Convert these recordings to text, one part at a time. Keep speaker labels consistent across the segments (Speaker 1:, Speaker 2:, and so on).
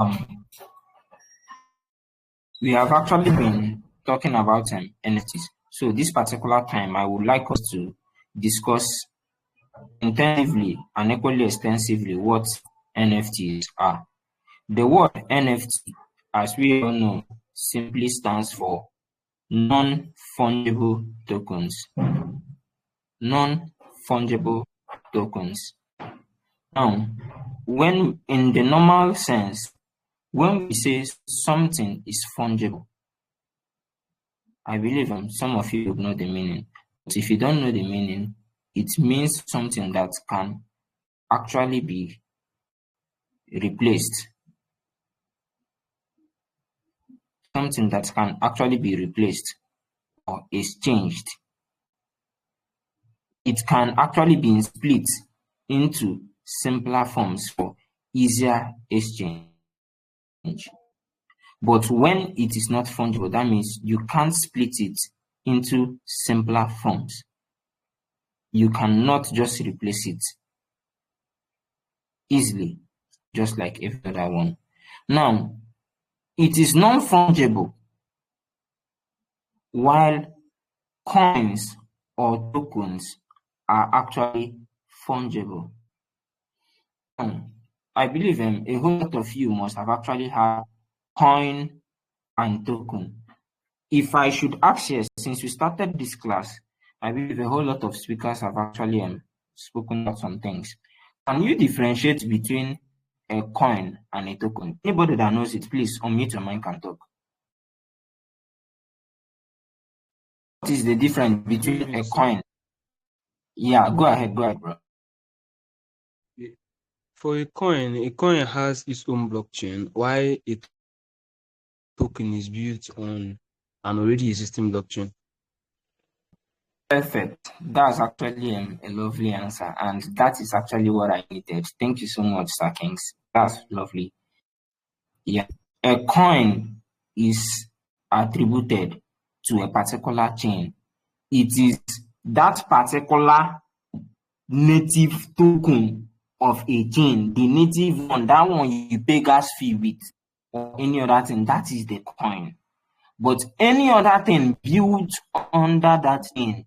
Speaker 1: Um, we have actually been talking about NFTs. So this particular time, I would like us to discuss intensively and equally extensively what NFTs are. The word NFT, as we all know, simply stands for non-fungible tokens. Non-fungible tokens. Now, when in the normal sense, when we say something is fungible, I believe some of you would know the meaning. But if you don't know the meaning, it means something that can actually be replaced. Something that can actually be replaced or exchanged. It can actually be split into simpler forms for easier exchange. But when it is not fungible, that means you can't split it into simpler forms. You cannot just replace it easily, just like every other one. Now, it is non-fungible, while coins or tokens are actually fungible. I believe a whole lot of you must have actually had coin and token. If I should ask you, since we started this class, I believe a whole lot of speakers have actually spoken about some things. Can you differentiate between a coin and a token? Anybody that knows it, please unmute your mic and talk. What is the difference between a coin? Yeah, go ahead, bro.
Speaker 2: For a coin has its own blockchain, while a token is built on an already existing blockchain.
Speaker 1: Perfect. That's actually a lovely answer, and that is actually what I needed. Thank you so much, Sir Kings. That's lovely. Yeah, a coin is attributed to a particular chain. It is that particular native token of a chain, the native one, that one you pay gas fee with, or any other thing, that is the coin. But any other thing built under that chain,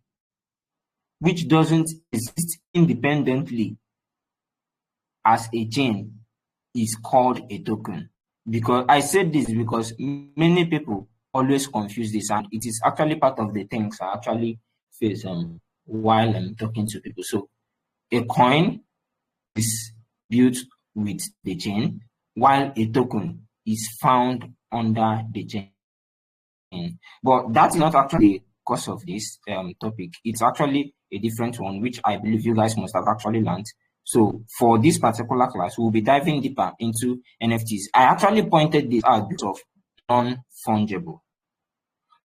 Speaker 1: which doesn't exist independently as a chain, is called a token. Because I said this because many people always confuse this, and it is actually part of the things I actually face while I'm talking to people. So a coin is built with the chain, while a token is found under the chain. But that's not actually the cause of this topic. It's actually a different one, which I believe you guys must have actually learned. So for this particular class, we'll be diving deeper into NFTs. I actually pointed this out of non-fungible.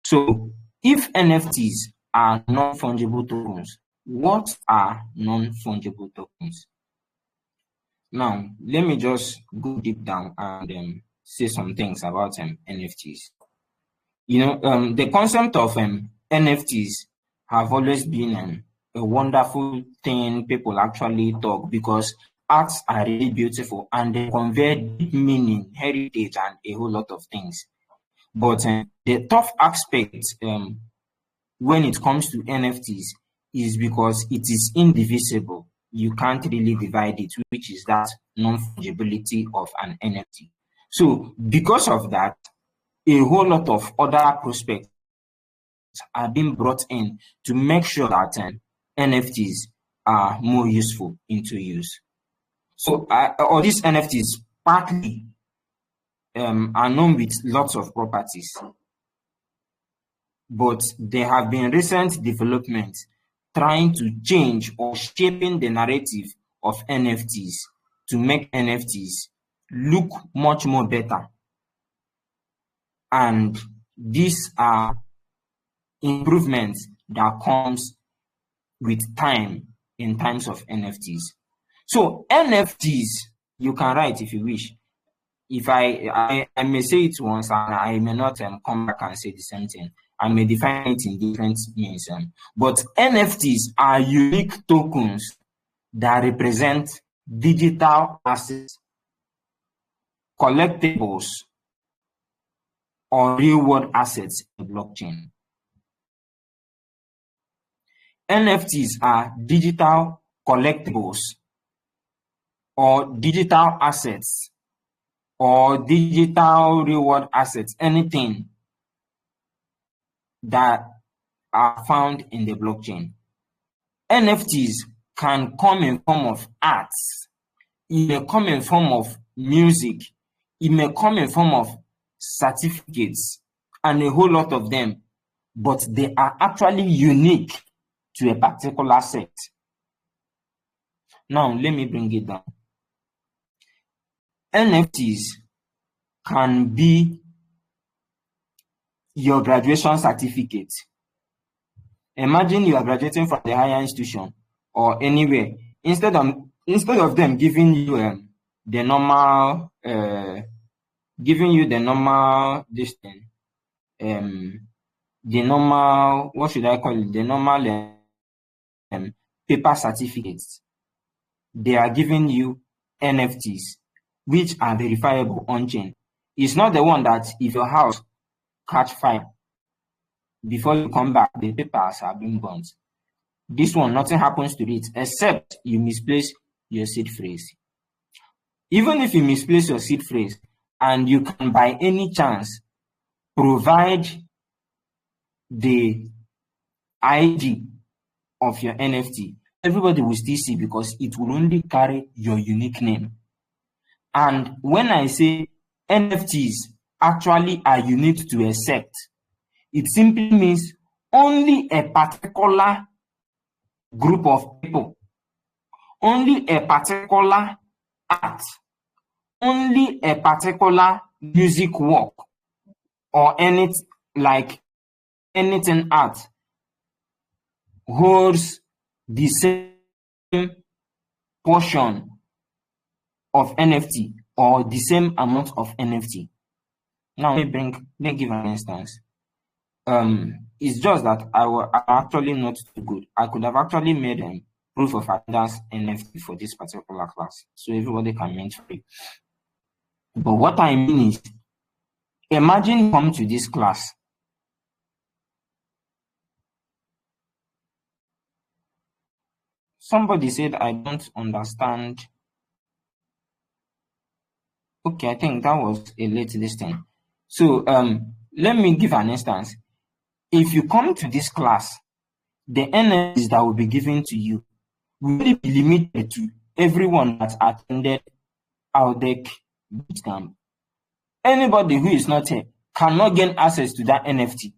Speaker 1: So if NFTs are non-fungible tokens, what are non-fungible tokens? Now, let me just go deep down and say some things about NFTs. The concept of NFTs have always been a wonderful thing people actually talk, because arts are really beautiful and they convey deep meaning, heritage, and a whole lot of things. But the tough aspect when it comes to NFTs is because it is indivisible. You can't really divide it, which is that non-fungibility of an NFT. So because of that, a whole lot of other prospects are being brought in to make sure that NFTs are more useful into use. So all these NFTs partly are known with lots of properties, but there have been recent developments trying to change or shaping the narrative of NFTs to make NFTs look much more better. And these are improvements that comes with time in terms of NFTs. So NFTs, you can write if you wish. If I may say it once and I may not come back and say the same thing. I may define it in different means. But NFTs are unique tokens that represent digital assets collectibles or real world assets in the blockchain. NFTs are digital collectibles or digital assets or digital real world assets, anything that are found in the blockchain. NFTs can come in form of arts, it may come in form of music, it may come in form of certificates and a whole lot of them, but they are actually unique to a particular sect. Now, let me bring it down. NFTs can be your graduation certificate. Imagine you are graduating from the higher institution or anywhere. Instead of them giving you the normal this thing, the normal, what should I call it? The normal paper certificates. They are giving you NFTs, which are verifiable on-chain. It's not the one that if your house catch fire, before you come back, the papers are being burnt. This one, nothing happens to it except you misplace your seed phrase. Even if you misplace your seed phrase and you can by any chance provide the ID of your NFT, everybody will still see because it will only carry your unique name. And when I say NFTs actually are unique to a sect, it simply means only a particular group of people, only a particular art, only a particular music work or anything art holds the same portion of NFT or the same amount of NFT. Now let me give an instance. It's just that I'm actually not too good. I could have actually made a proof of attendance NFT for this particular class, so everybody can mint free. But what I mean is, imagine you come to this class. Somebody said I don't understand. Okay, I think that was a late listing. So let me give an instance. If you come to this class, the NFTs that will be given to you will only be limited to everyone that attended AUDEC bootcamp. Anybody who is not here cannot gain access to that NFT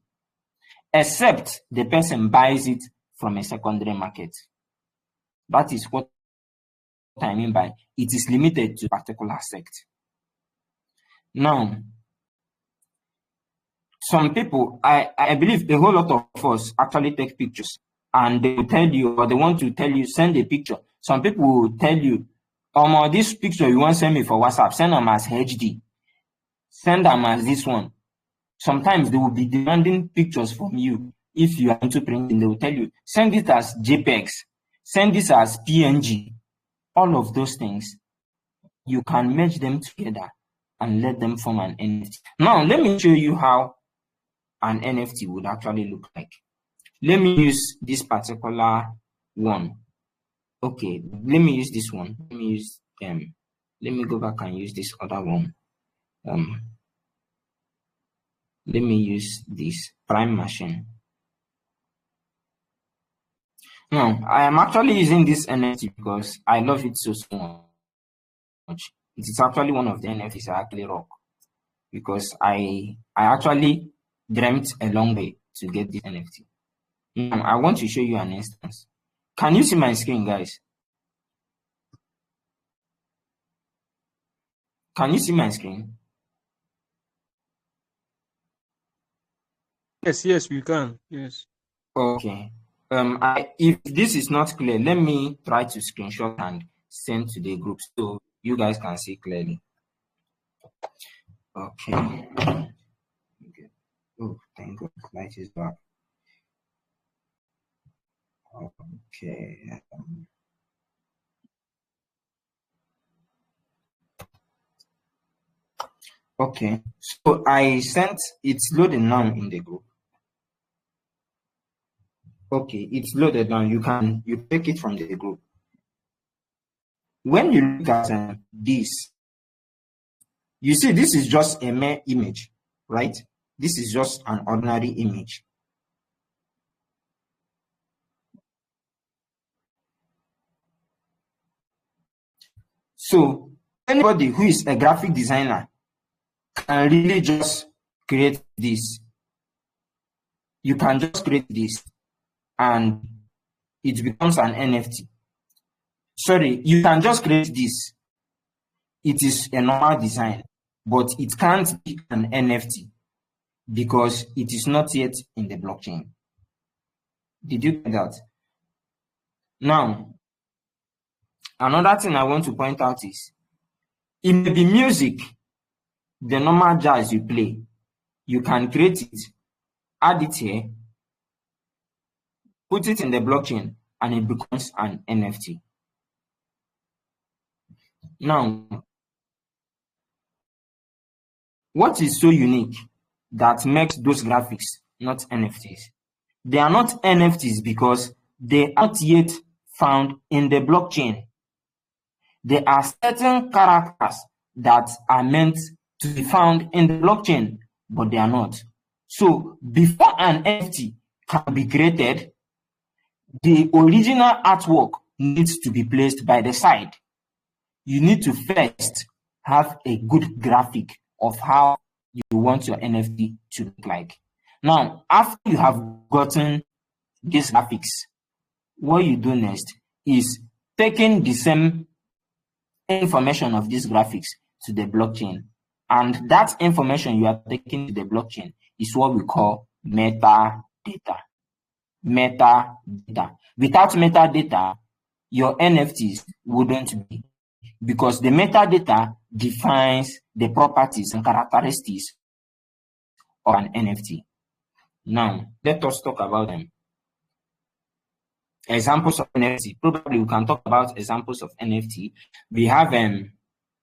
Speaker 1: except the person buys it from a secondary market. That is what I mean by it is limited to a particular sect. Now, some people, I believe a whole lot of us actually take pictures and they will tell you, or they want to tell you, send a picture. Some people will tell you, this picture you want to send me for WhatsApp, send them as HD. Send them as this one. Sometimes they will be demanding pictures from you. If you are into printing, they will tell you, send it as JPEGs, send this as PNG. All of those things, you can merge them together and let them form an NFT. Now, let me show you how an NFT would actually look like. Let me use this particular one. Okay, let me use this one. Let me go back and use this other one. Let me use this Prime Machine. Now, I am actually using this NFT because I love it so much. It is actually one of the NFTs I actually rock because I actually dreamt a long way to get this NFT. Now, I want to show you an instance. Can you see my screen, guys? Can you see my screen?
Speaker 2: Yes, we can. Yes.
Speaker 1: Okay. If this is not clear, let me try to screenshot and send to the group so you guys can see clearly. Okay. Oh, thank God, light is back. Okay. Okay. So I sent it's loaded now in the group. Okay, it's loaded now. You take it from the group. When you look at this, you see this is just a mere image, right? This is just an ordinary image. So anybody who is a graphic designer can really just create this. You can just create this and it becomes an NFT. Sorry, you can just create this. It is a normal design, but it can't be an NFT because it is not yet in the blockchain. Did you get that? Now, another thing I want to point out is it may be music, the normal jazz you play. You can create it, add it here, put it in the blockchain, and it becomes an NFT. Now, what is so unique that makes those graphics not NFTs? They are not NFTs because they are not yet found in the blockchain. There are certain characters that are meant to be found in the blockchain, but they are not. So before an NFT can be created, the original artwork needs to be placed by the side. You need to first have a good graphic of how you want your NFT to look like. Now, after you have gotten these graphics, what you do next is taking the same information of these graphics to the blockchain. And that information you are taking to the blockchain is what we call metadata. Metadata. Without metadata, your NFTs wouldn't be, because the metadata defines the properties and characteristics of an NFT. Now, let us talk about them. Examples of NFT. Probably we can talk about examples of NFT. We have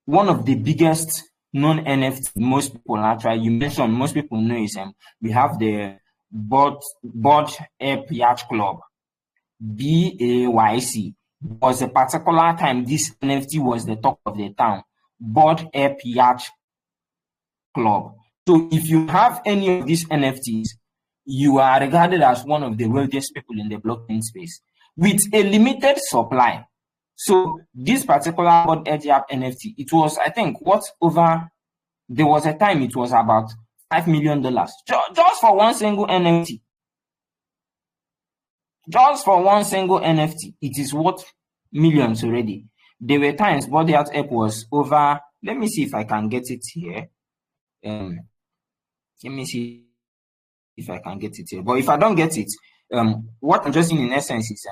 Speaker 1: one of the biggest known NFT most people actually, you mentioned, most people know is we have the Board Ape Yacht Club, BAYC. Was a particular time this NFT was the talk of the town. Board Ape Yacht Club. So if you have any of these NFTs, you are regarded as one of the wealthiest people in the blockchain space with a limited supply. So this particular Board Ape Yacht NFT, it was, I think, there was a time it was about $5 million just for one single NFT. Just for one single NFT, it is worth millions already. There were times Body Art App was over. Let me see if I can get it here. Let me see if I can get it here. But if I don't get it, what I'm just saying in essence is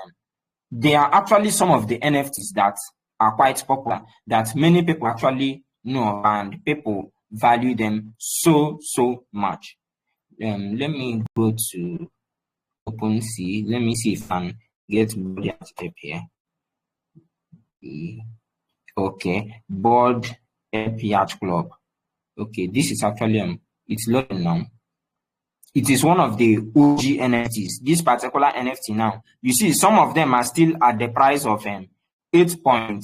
Speaker 1: there are actually some of the NFTs that are quite popular that many people actually know and people value them so much. Let me go to OpenSea. Let me see if I can get Body Art App here. Okay, Board Ape Yacht Club. Okay, this is actually it's loading now. It is one of the OG NFTs. This particular NFT now, you see, some of them are still at the price of 8.70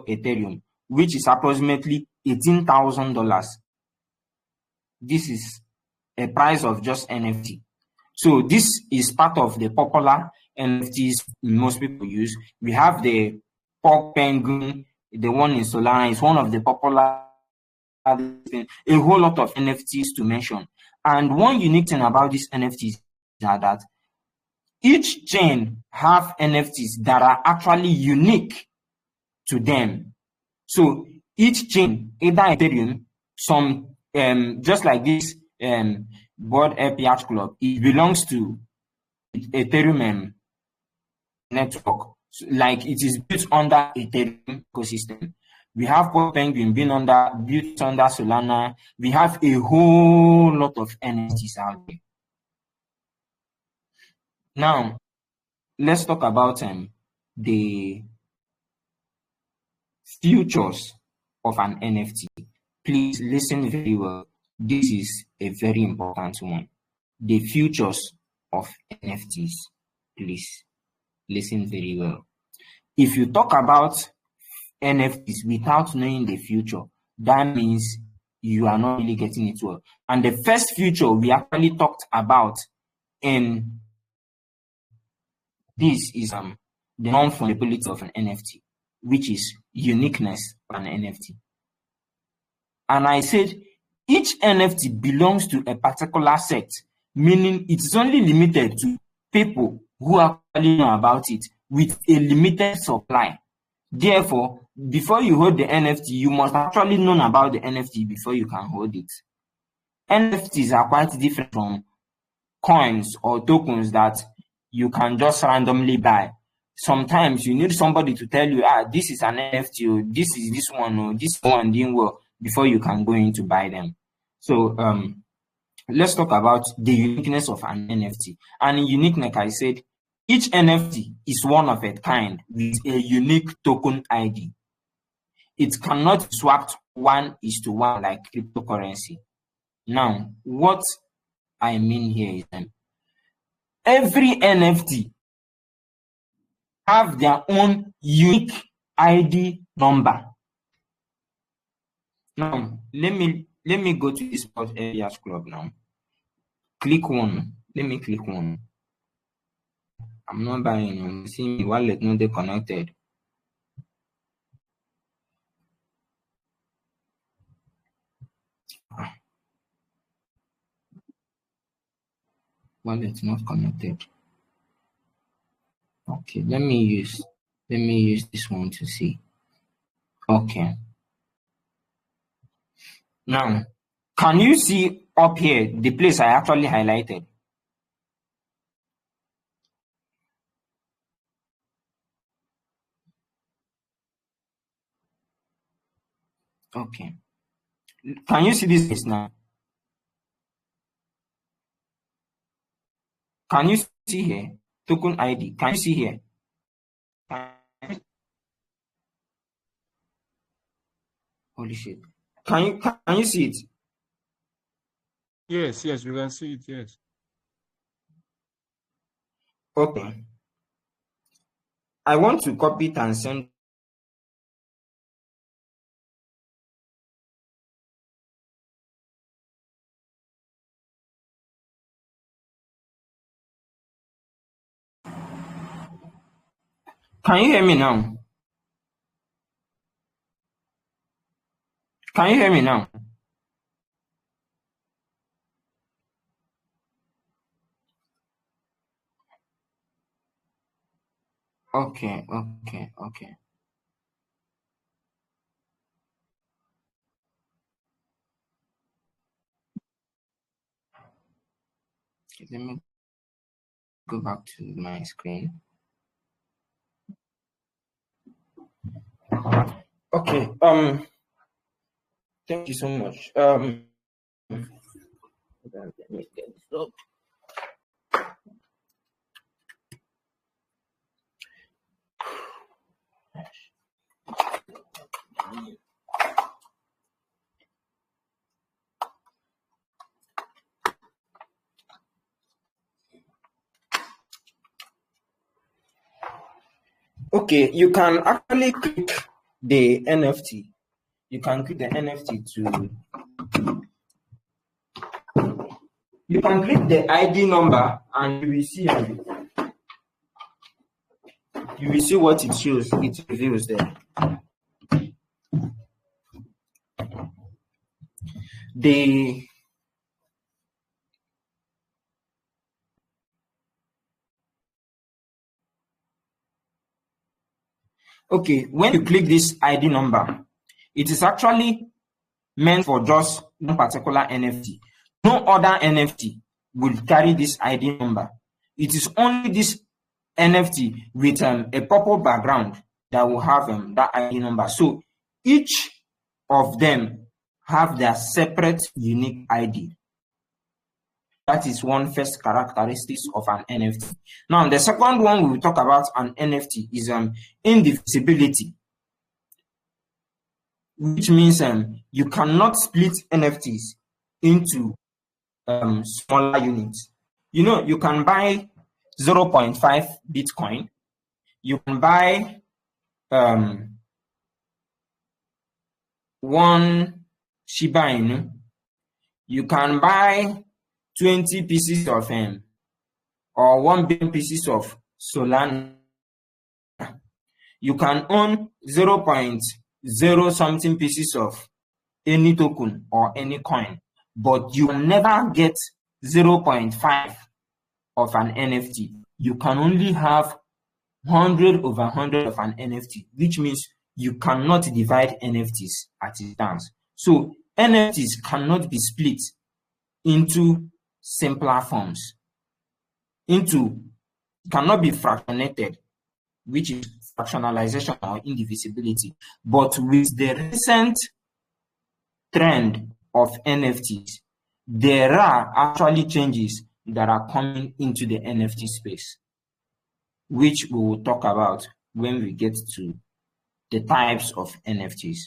Speaker 1: Ethereum, which is approximately $18,000. This is a price of just NFT. So this is part of the popular NFTs most people use. We have the Pork Penguin, the one in Solana is one of the popular, a whole lot of NFTs to mention. And one unique thing about these NFTs is that each chain have NFTs that are actually unique to them. So each chain, either Ethereum, some just like this Board Ape Yacht Club, it belongs to Ethereum network. So, like it is built under Ethereum ecosystem. We have Pop Penguin built under Solana. We have a whole lot of NFTs out there. Now, let's talk about the futures of an NFT. Please listen very well. This is a very important one. The futures of NFTs. Please listen very well. If you talk about NFTs without knowing the future, that means you are not really getting it well. And the first future we actually talked about in this is the non-fungibility of an NFT, which is uniqueness of an NFT. And I said each NFT belongs to a particular set, meaning it is only limited to people who actually know about it with a limited supply. Therefore, before you hold the NFT, you must actually know about the NFT before you can hold it. NFTs are quite different from coins or tokens that you can just randomly buy. Sometimes you need somebody to tell you, this is an NFT, or this is this one, or this one didn't work before you can go in to buy them. So let's talk about the uniqueness of an NFT. And in uniqueness, like I said, each NFT is one of a kind with a unique token ID. It cannot be swapped 1:1 like cryptocurrency. Now, what I mean here is that every NFT have their own unique ID number. Now, let me go to this sport areas club now. Click one. Let me click one. I'm not buying. See me wallet not connected. Wallet not connected. Okay, let me use this one to see. Okay. Now, can you see up here the place I actually highlighted? Okay. Can you see this place now? Can you see here? Token ID. Can you see here? Holy shit. Can you see it?
Speaker 2: Yes, we can see it, yes.
Speaker 1: Okay. I want to copy it and send. Can you hear me now? Can you hear me now? Okay. Let me go back to my screen. Okay. Thank you so much. Let me get this up. Okay, you can actually click the NFT. You can click the NFT to. You can click the ID number and you will see. You will see what it shows. It reveals there. Okay, when you click this ID number, it is actually meant for just one particular NFT. No other NFT will carry this ID number. It is only this NFT with a purple background that will have that ID number. So each of them have their separate unique ID. That is one first characteristics of an NFT. Now, the second one we will talk about an NFT is indivisibility. which means you cannot split NFTs into smaller units. You know, you can buy 0.5 Bitcoin, you can buy 1 Shiba Inu, you can buy 20 pieces of or 1 billion pieces of Solana. You can own 0.0 something pieces of any token or any coin, but you will never get 0.5 of an NFT. You can only have 100 over 100 of an NFT, which means you cannot divide NFTs as it stands. So NFTs cannot be split into simpler forms, cannot be fractionated, which is fractionalization or indivisibility. But with the recent trend of NFTs, there are actually changes that are coming into the NFT space, which we will talk about when we get to the types of NFTs.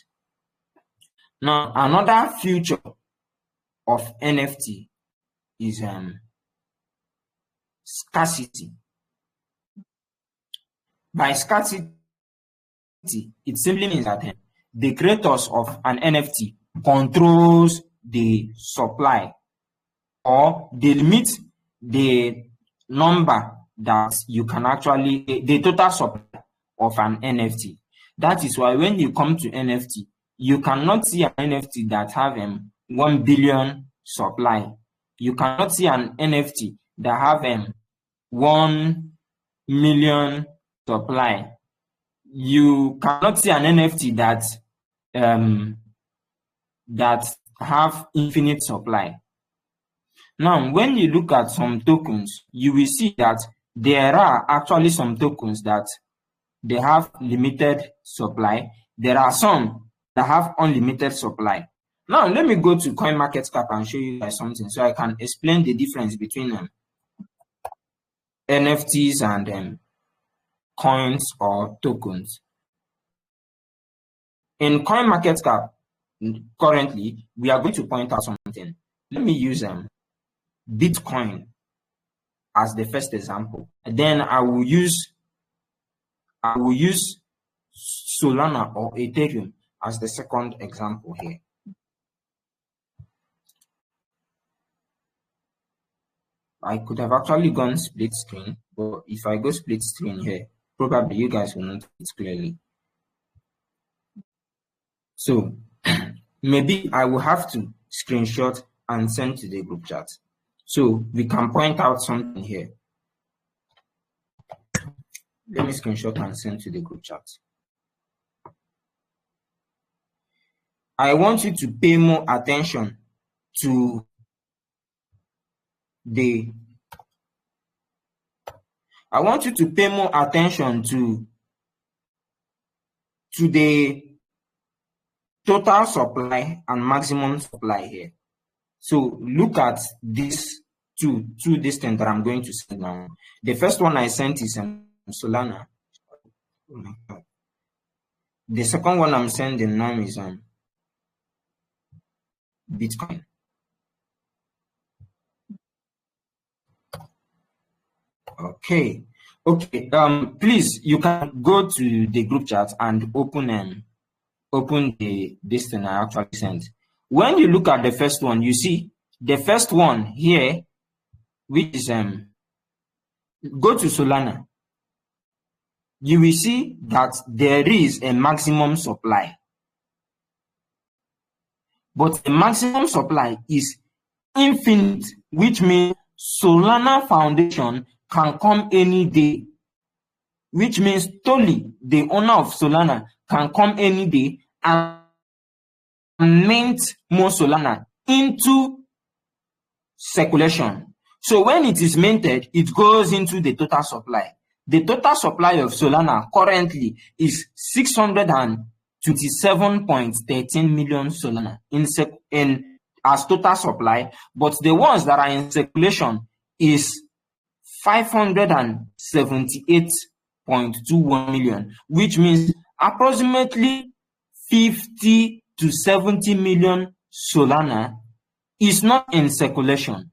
Speaker 1: Now, another feature of NFT is scarcity. By scarcity, it simply means that the creators of an NFT controls the supply, or they limit the number that you can actually, the total supply of an NFT. That is why when you come to NFT, you cannot see an NFT that have 1 billion supply. You cannot see an NFT that have 1 million supply. You cannot see an NFT that that have infinite supply. Now, when you look at some tokens, you will see that there are actually some tokens that they have limited supply. There are some that have unlimited supply. Now, let me go to CoinMarketCap and show you guys something so I can explain the difference between NFTs and coins or tokens. In CoinMarketCap, currently, we are going to point out something. Let me use Bitcoin as the first example. And then I will use Solana or Ethereum as the second example here. I could have actually gone split screen, but if I go split screen here, probably you guys will not see it clearly. So maybe I will have to screenshot and send to the group chat. So we can point out something here. Let me screenshot and send to the group chat. I want you to pay more attention to the total supply and maximum supply here. So look at these two distance that I'm going to send now. The first one I sent is Solana. Oh my God. The second one I'm sending now is Bitcoin. Okay. Please, you can go to the group chat and open this thing I actually sent. When you look at the first one, you see the first one here, which is go to Solana. You will see that there is a maximum supply, but the maximum supply is infinite, which means Solana Foundation can come any day, which means Tolly, the owner of Solana, can come any day and mint more Solana into circulation. So when it is minted, it goes into the total supply. The total supply of Solana currently is 627.13 million Solana in as total supply, but the ones that are in circulation is 578.21 million, which means approximately 50 to 70 million Solana is not in circulation.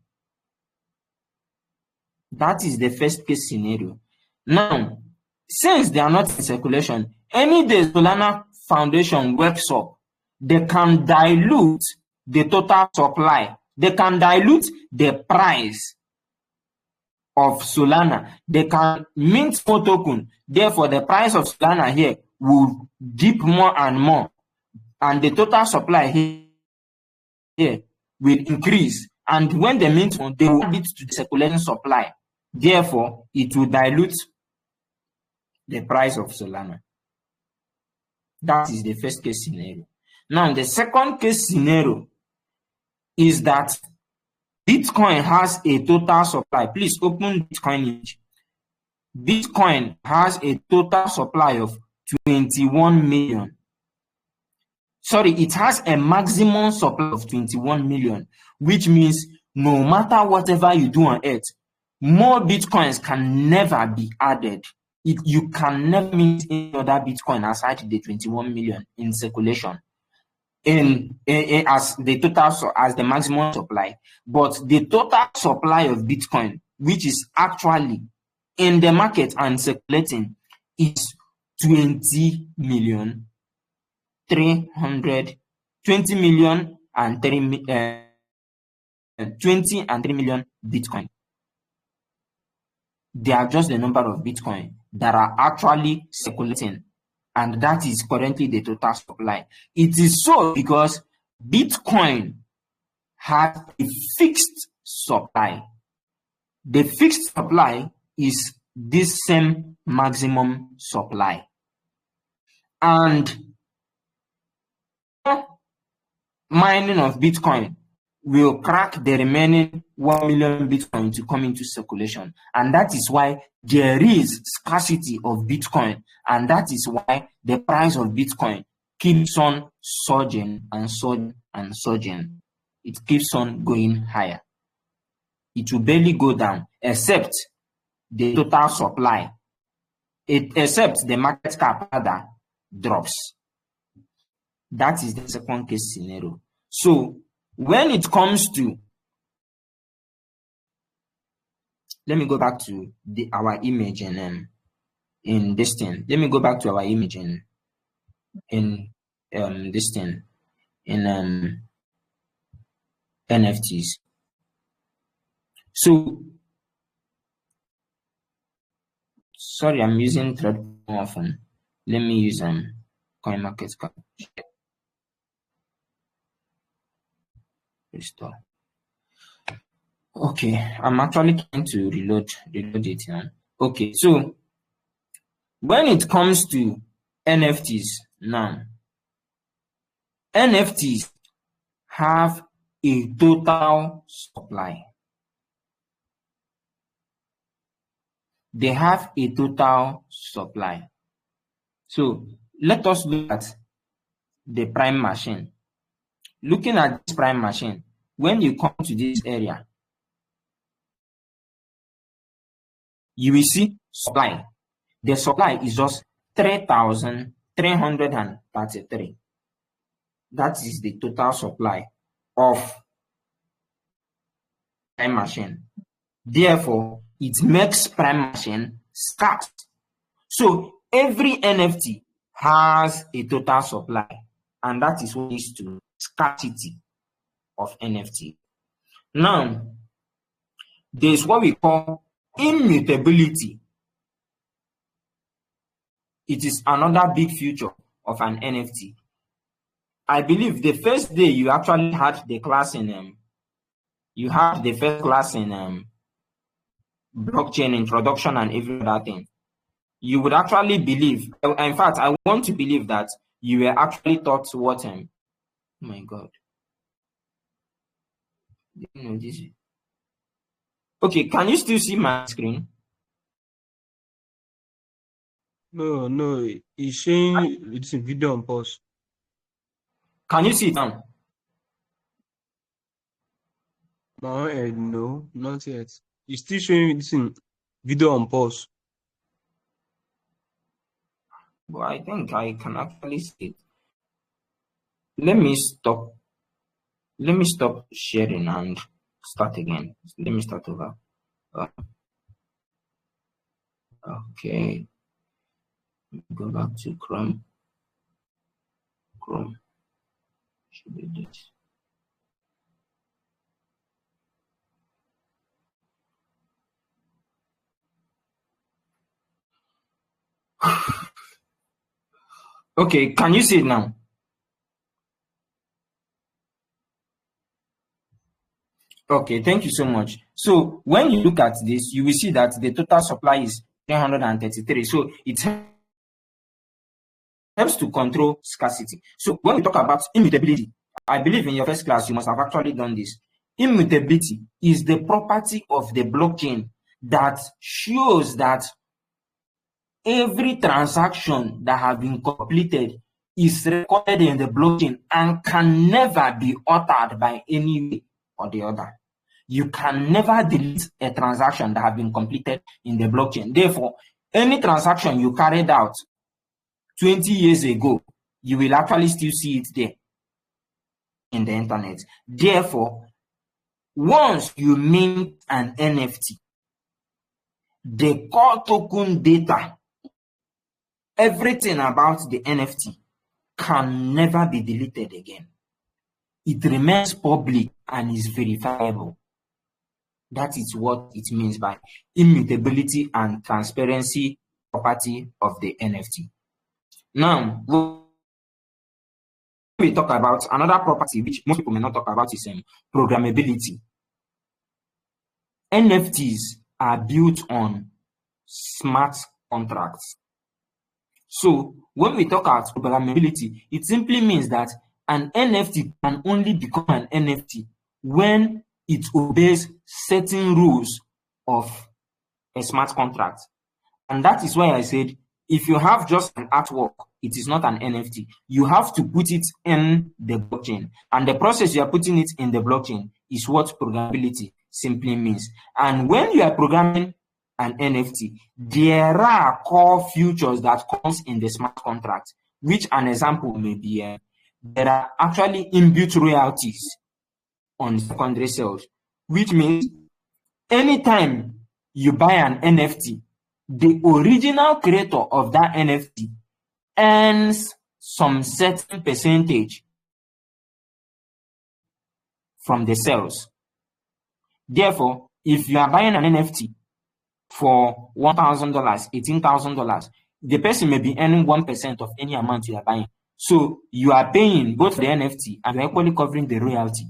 Speaker 1: That is the first case scenario. Now, since they are not in circulation, any day Solana Foundation wakes up, they can dilute the total supply. They can dilute the price of Solana. They can mint more token. Therefore, the price of Solana here will dip more and more. And the total supply here will increase. And when they mint one, they will add it to the circulating supply. Therefore, it will dilute the price of Solana. That is the first case scenario. Now, the second case scenario is that Bitcoin has a total supply. Please open Bitcoin image. Bitcoin has a total supply of 21 million. Sorry, it has a maximum supply of 21 million, which means no matter whatever you do on Earth, more Bitcoins can never be added. You can never mint any other Bitcoin aside the 21 million in circulation as the maximum supply. But the total supply of Bitcoin, which is actually in the market and circulating, is 20 million 300 20 million and 3 20 and 3 million Bitcoin. They are just the number of Bitcoin that are actually circulating, and that is currently the total supply. It is so because Bitcoin has a fixed supply. The fixed supply is this same maximum supply. And mining of Bitcoin will crack the remaining 1 million Bitcoin to come into circulation. And that is why there is scarcity of Bitcoin. And that is why the price of Bitcoin keeps on surging and surging and surging. It keeps on going higher. It will barely go down, except the total supply, except the market cap rather drops. That is the second case scenario. So when it comes to, let me go back to our image in this thing. Let me go back to our image in this thing in NFTs. So sorry, I'm using thread more often. Let me use CoinMarketCap. Restore. Okay, I'm actually trying to reload it now. Okay, so when it comes to NFTs now, NFTs have a total supply. They have a total supply. So let us look at the prime machine. Looking at this prime machine, when you come to this area, you will see supply. The supply is just 3,333. That is the total supply of prime machine. Therefore, it makes prime machine scarce. So every NFT has a total supply, and that is what leads to scarcity of NFT. Now, there's what we call immutability. It is another big feature of an NFT. I believe the first day you actually had the class in blockchain introduction and every other thing, you would actually believe, in fact, I want to believe that you were actually taught what, oh my God. Okay, can you still see my screen?
Speaker 2: No, it's showing it's a video on pause.
Speaker 1: Can you see it now?
Speaker 2: No, not yet. It's still showing this in video on pause.
Speaker 1: Well, I think I can actually see it. let me stop. Let me stop sharing and start again. Let me start over. Uh, okay, go back to Chrome. Chrome should be this. Okay, can you see it now? Okay, thank you so much. So when you look at this, you will see that the total supply is 333. So it helps to control scarcity. So when we talk about immutability, I believe in your first class you must have actually done this. Immutability is the property of the blockchain that shows that every transaction that has been completed is recorded in the blockchain and can never be altered by any way or the other. You can never delete a transaction that has been completed in the blockchain. Therefore, any transaction you carried out 20 years ago, you will actually still see it there in the internet. Therefore, once you mint an NFT, the core token data, everything about the NFT can never be deleted again. It remains public and is verifiable. That is what it means by immutability and transparency property of the NFT. Now, we talk about another property which most people may not talk about is programmability. NFTs are built on smart contracts. So when we talk about programmability, it simply means that an NFT can only become an NFT when it obeys certain rules of a smart contract. And that is why I said, if you have just an artwork, it is not an NFT. You have to put it in the blockchain. And the process you are putting it in the blockchain is what programmability simply means. And when you are programming an NFT, there are core features that comes in the smart contract, which an example may be, there are actually inbuilt royalties on secondary sales, which means anytime you buy an NFT, the original creator of that NFT earns some certain percentage from the sales. Therefore, if you are buying an NFT for $1,000, $18,000, the person may be earning 1% of any amount you are buying. So you are paying both the NFT and you're equally covering the royalty.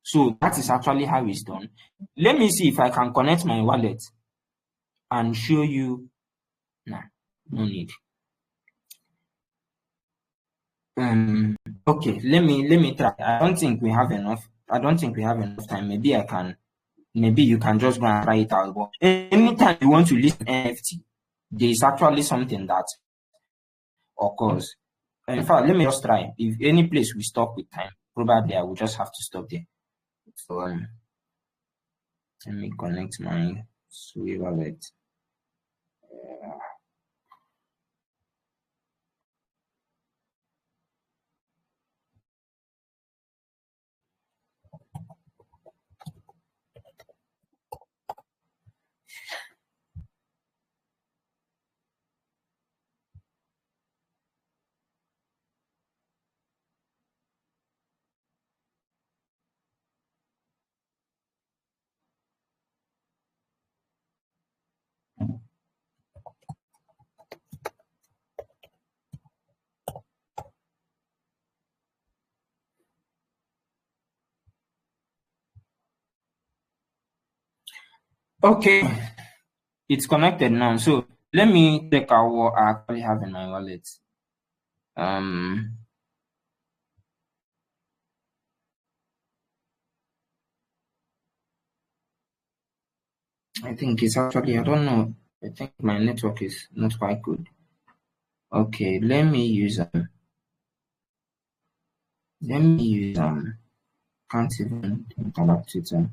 Speaker 1: So that is actually how it's done. Let me see if I can connect my wallet and show you. Nah, no need. Okay, let me try. I don't think we have enough. I don't think we have enough time. Maybe you can just go and try it out. But anytime you want to list an NFT, there is actually something that occurs. In fact, let me just try. If any place we stop with time, probably I will just have to stop there. So let me connect my Sui wallet. Okay, it's connected now. So let me check out what I actually have in my wallet. I think it's actually, I don't know. I think my network is not quite good. Okay, let me use can't even interact with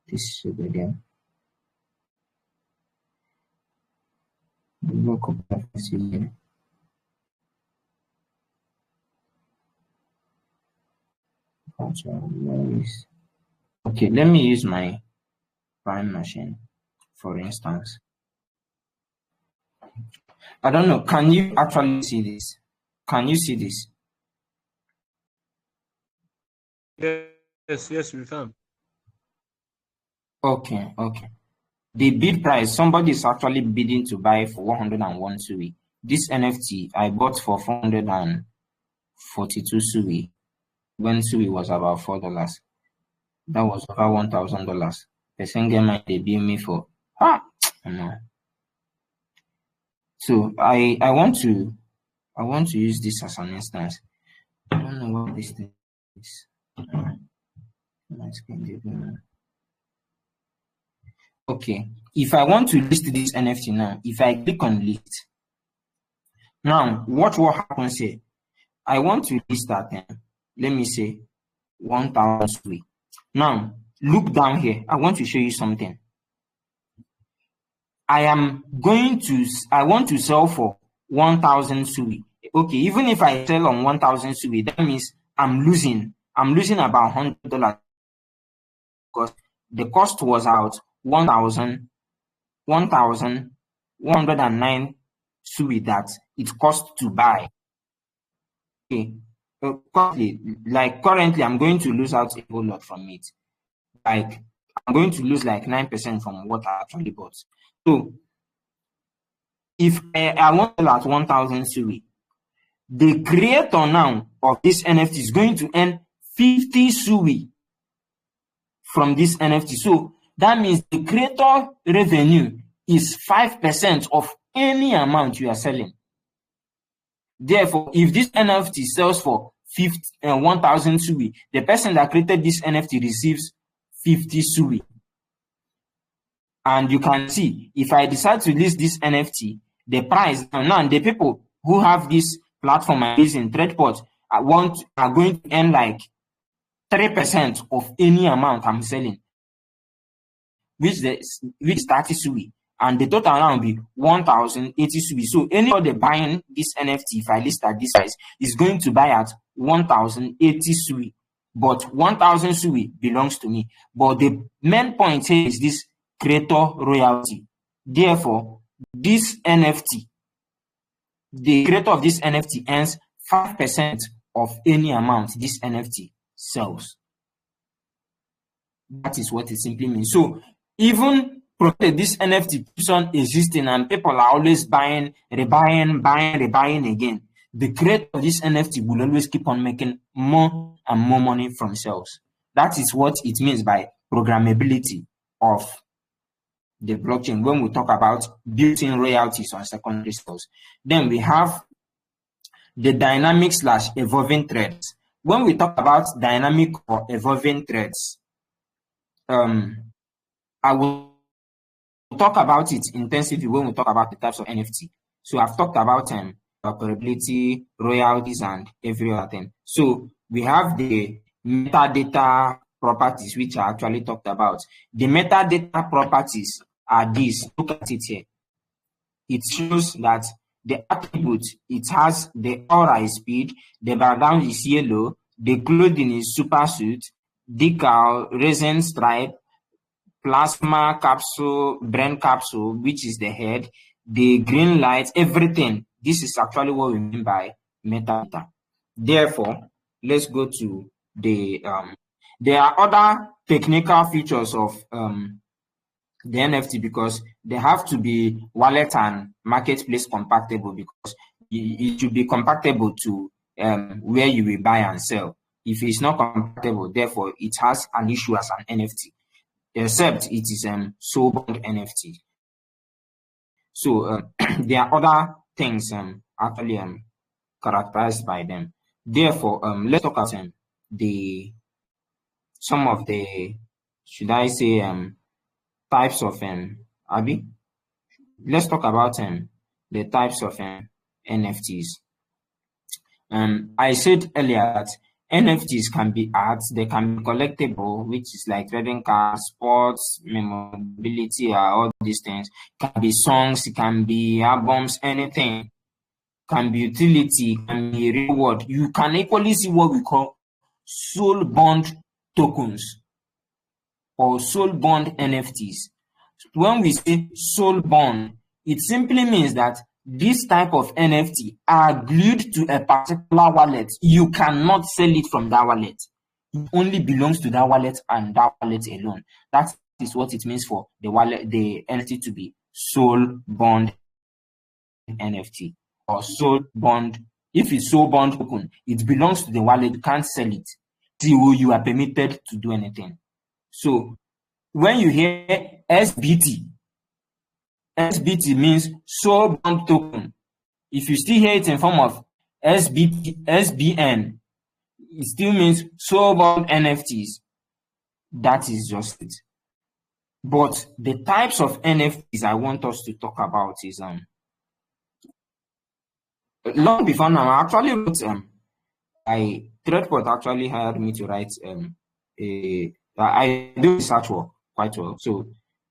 Speaker 1: this should be there. Local here. Okay, let me use my Prime machine, for instance. I don't know. Can you actually see this? Can you see this?
Speaker 2: Yes, we can.
Speaker 1: Okay, okay. The bid price, somebody is actually bidding to buy for 101 Sui. This NFT I bought for 442 Sui when Sui was about $4. That was over $1,000. Person get my they bill me for no. So I want to use this as an instance. I don't know what this thing is. My screen didn't. Okay, if I want to list this NFT now, if I click on list, now what will happen here? I want to list that, let me say 1,000 Sui. Now look down here. I want to show you something. I want to sell for 1,000 Sui. Okay, even if I sell on 1,000 Sui, that means I'm losing about $100 because the cost was out 1,109 Sui that it cost to buy. Okay. Currently, I'm going to lose out a whole lot from it. Like, I'm going to lose like 9% from what I actually bought. So, if I want to sell at 1,000 Sui, the creator now of this NFT is going to earn 50 Sui from this NFT. So, that means the creator revenue is 5% of any amount you are selling. Therefore, if this NFT sells for 1,000 Sui, the person that created this NFT receives 50 Sui. And you can see, if I decide to list this NFT, the price, now the people who have this platform and using TradePort are going to earn like 3% of any amount I'm selling, which is 30 Sui. And the total now will be 1,080 Sui. So anybody buying this NFT, if I list at this price, is going to buy at 1,080 Sui. But 1,000 Sui belongs to me. But the main point here is this creator royalty. Therefore, this NFT, the creator of this NFT earns 5% of any amount this NFT sells. That is what it simply means. So even provided this NFT keeps on existing and people are always buying, rebuying again, the creator of this NFT will always keep on making more and more money from sales. That is what it means by programmability of the blockchain when we talk about built-in royalties on secondary sales. Then we have the dynamic/evolving threads. When we talk about dynamic or evolving threads, I will talk about it intensively when we talk about the types of NFT. So I've talked about operability, royalties, and every other thing. So we have the metadata properties, which I actually talked about. The metadata properties are these. Look at it here. It shows that the attribute, it has the aura is speed, the background is yellow, the clothing is super suit, decal, resin stripe, plasma capsule, brain capsule, which is the head, the green light, everything. This is actually what we mean by metadata. Therefore, let's go to the there are other technical features of the NFT because they have to be wallet and marketplace compatible because it should be compatible to where you will buy and sell. If it's not compatible, therefore it has an issue as an NFT, except it is soul-bound NFT. So there are other things actually characterized by them. Therefore, let's talk about some of the, should I say, types of Abby. Let's talk about the types of NFTs. I said earlier that NFTs can be arts, they can be collectible, which is like trading cards, sports, memorability, all these things. It can be songs, it can be albums, anything. It can be utility, it can be reward. You can equally see what we call soul bond tokens or soul bond NFTs. When we say soul bond, it simply means that this type of NFT are glued to a particular wallet. You cannot sell it from that wallet. It only belongs to that wallet and that wallet alone. That is what it means for the wallet, the NFT to be soul bond NFT or soul bond. If it's soul bond token, it belongs to the wallet. You can't sell it till you are permitted to do anything. So when you hear SBT, SBT means soul bond token. If you still hear it in form of SBT, SBN, it still means soul bond NFTs. That is just it. But the types of NFTs I want us to talk about is long before now. I actually wrote Threadport actually hired me to write I do research work quite well. So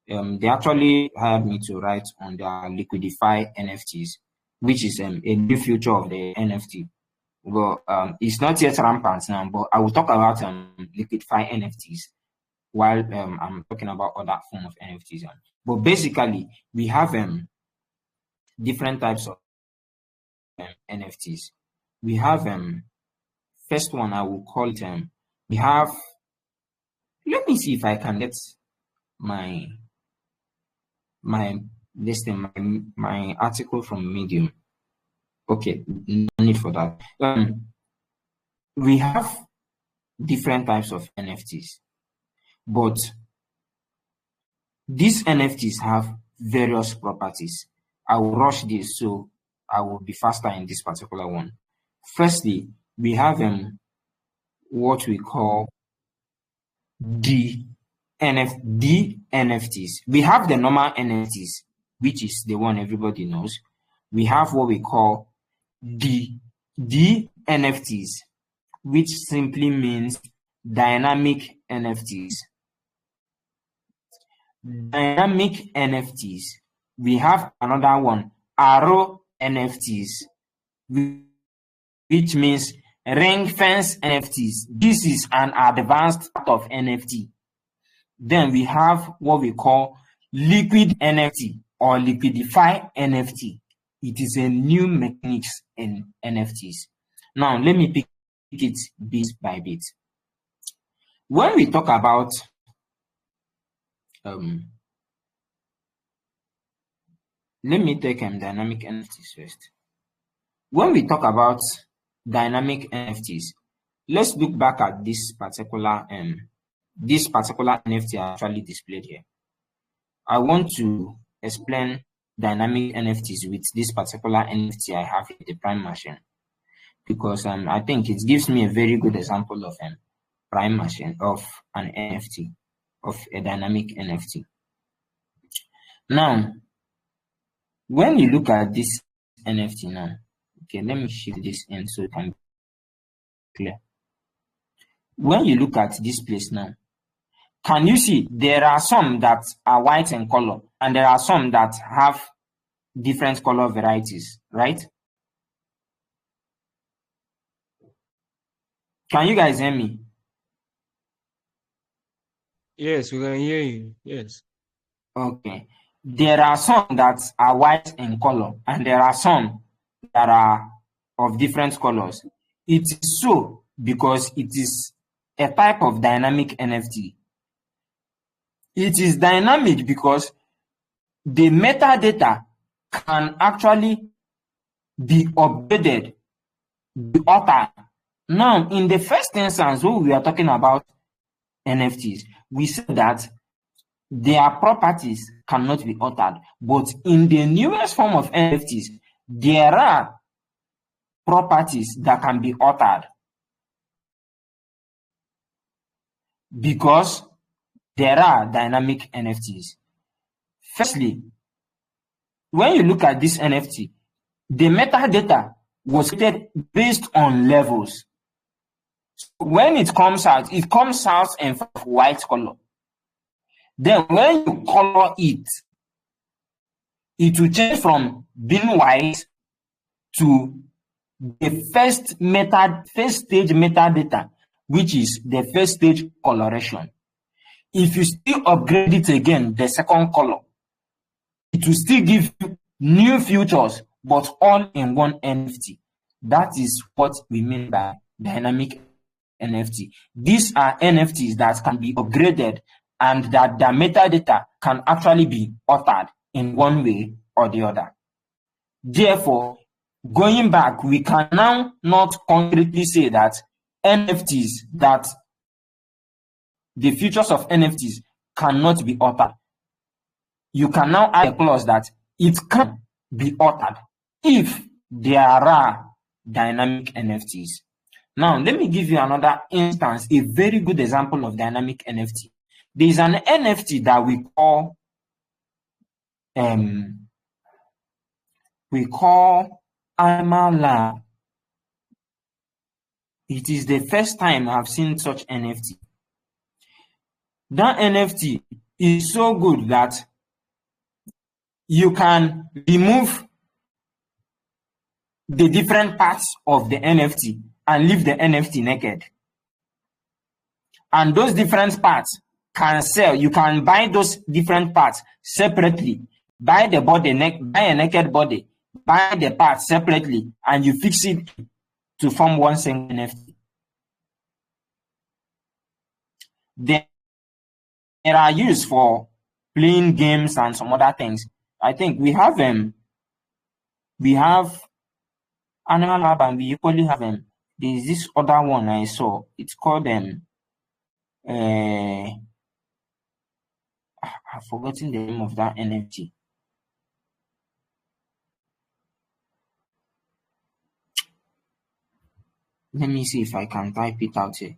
Speaker 1: they actually hired me to write on their liquidify NFTs, which is a new future of the NFT. Well, it's not yet rampant now, but I will talk about liquidify NFTs while I'm talking about other form of NFTs. But basically, we have different types of NFTs. We have first one I will call it we have. Let me see if I can get my article from Medium. Okay, no need for that. We have different types of NFTs, but these NFTs have various properties. I will rush this, so I will be faster in this particular one. Firstly, we have what we call the NFTs. We have the normal NFTs, which is the one everybody knows. We have what we call the NFTs, which simply means dynamic NFTs. Dynamic NFTs. We have another one, arrow NFTs, which means ring fence NFTs. This is an advanced part of NFT. Then we have what we call liquid NFT or liquidify NFT. It is a new mechanics in NFTs. Now, let me pick it bit by bit. When we talk about let me take dynamic NFTs first. When we talk about dynamic NFTs, let's look back at this particular NFT actually displayed here. I want to explain dynamic NFTs with this particular NFT I have in the Prime machine, because I think it gives me a very good example of Prime machine of an NFT, of a dynamic NFT. Now, when you look at this NFT now, okay, let me shift this in so it can be clear. When you look at this place now, can you see there are some that are white in color and there are some that have different color varieties, right? Can you guys hear me?
Speaker 2: Yes, we can hear you. Yes.
Speaker 1: Okay. There are some that are white in color and there are some that are of different colors. It is so because it is a type of dynamic NFT. It is dynamic because the metadata can actually be updated, be altered. Now, in the first instance, when we are talking about NFTs, we said that their properties cannot be altered. But in the newest form of NFTs, there are properties that can be altered because there are dynamic NFTs. Firstly, when you look at this NFT, the metadata was created based on levels. So when it comes out in white color. Then when you color it, it will change from being white to the first stage metadata, which is the first stage coloration. If you still upgrade it again, the second color, it will still give you new features, but all in one NFT. That is what we mean by dynamic NFT. These are NFTs that can be upgraded and that the metadata can actually be altered in one way or the other. Therefore, going back, we can now not concretely say that NFTs, that the features of NFTs cannot be altered. You can now add a clause that it can be altered if there are dynamic NFTs. Now, let me give you another instance, a very good example of dynamic NFT. There is an NFT that we call Animal Lab. It is the first time I've seen such NFT. That NFT is so good that you can remove the different parts of the NFT and leave the NFT naked. And those different parts can sell. You can buy those different parts separately. Buy the body, buy a naked body, buy the parts separately, and you fix it to form one single NFT. There are used for playing games and some other things. I think we have Animal Lab, and we equally have there's this other one I saw. It's called I've forgotten the name of that NFT. Let me see if I can type it out here.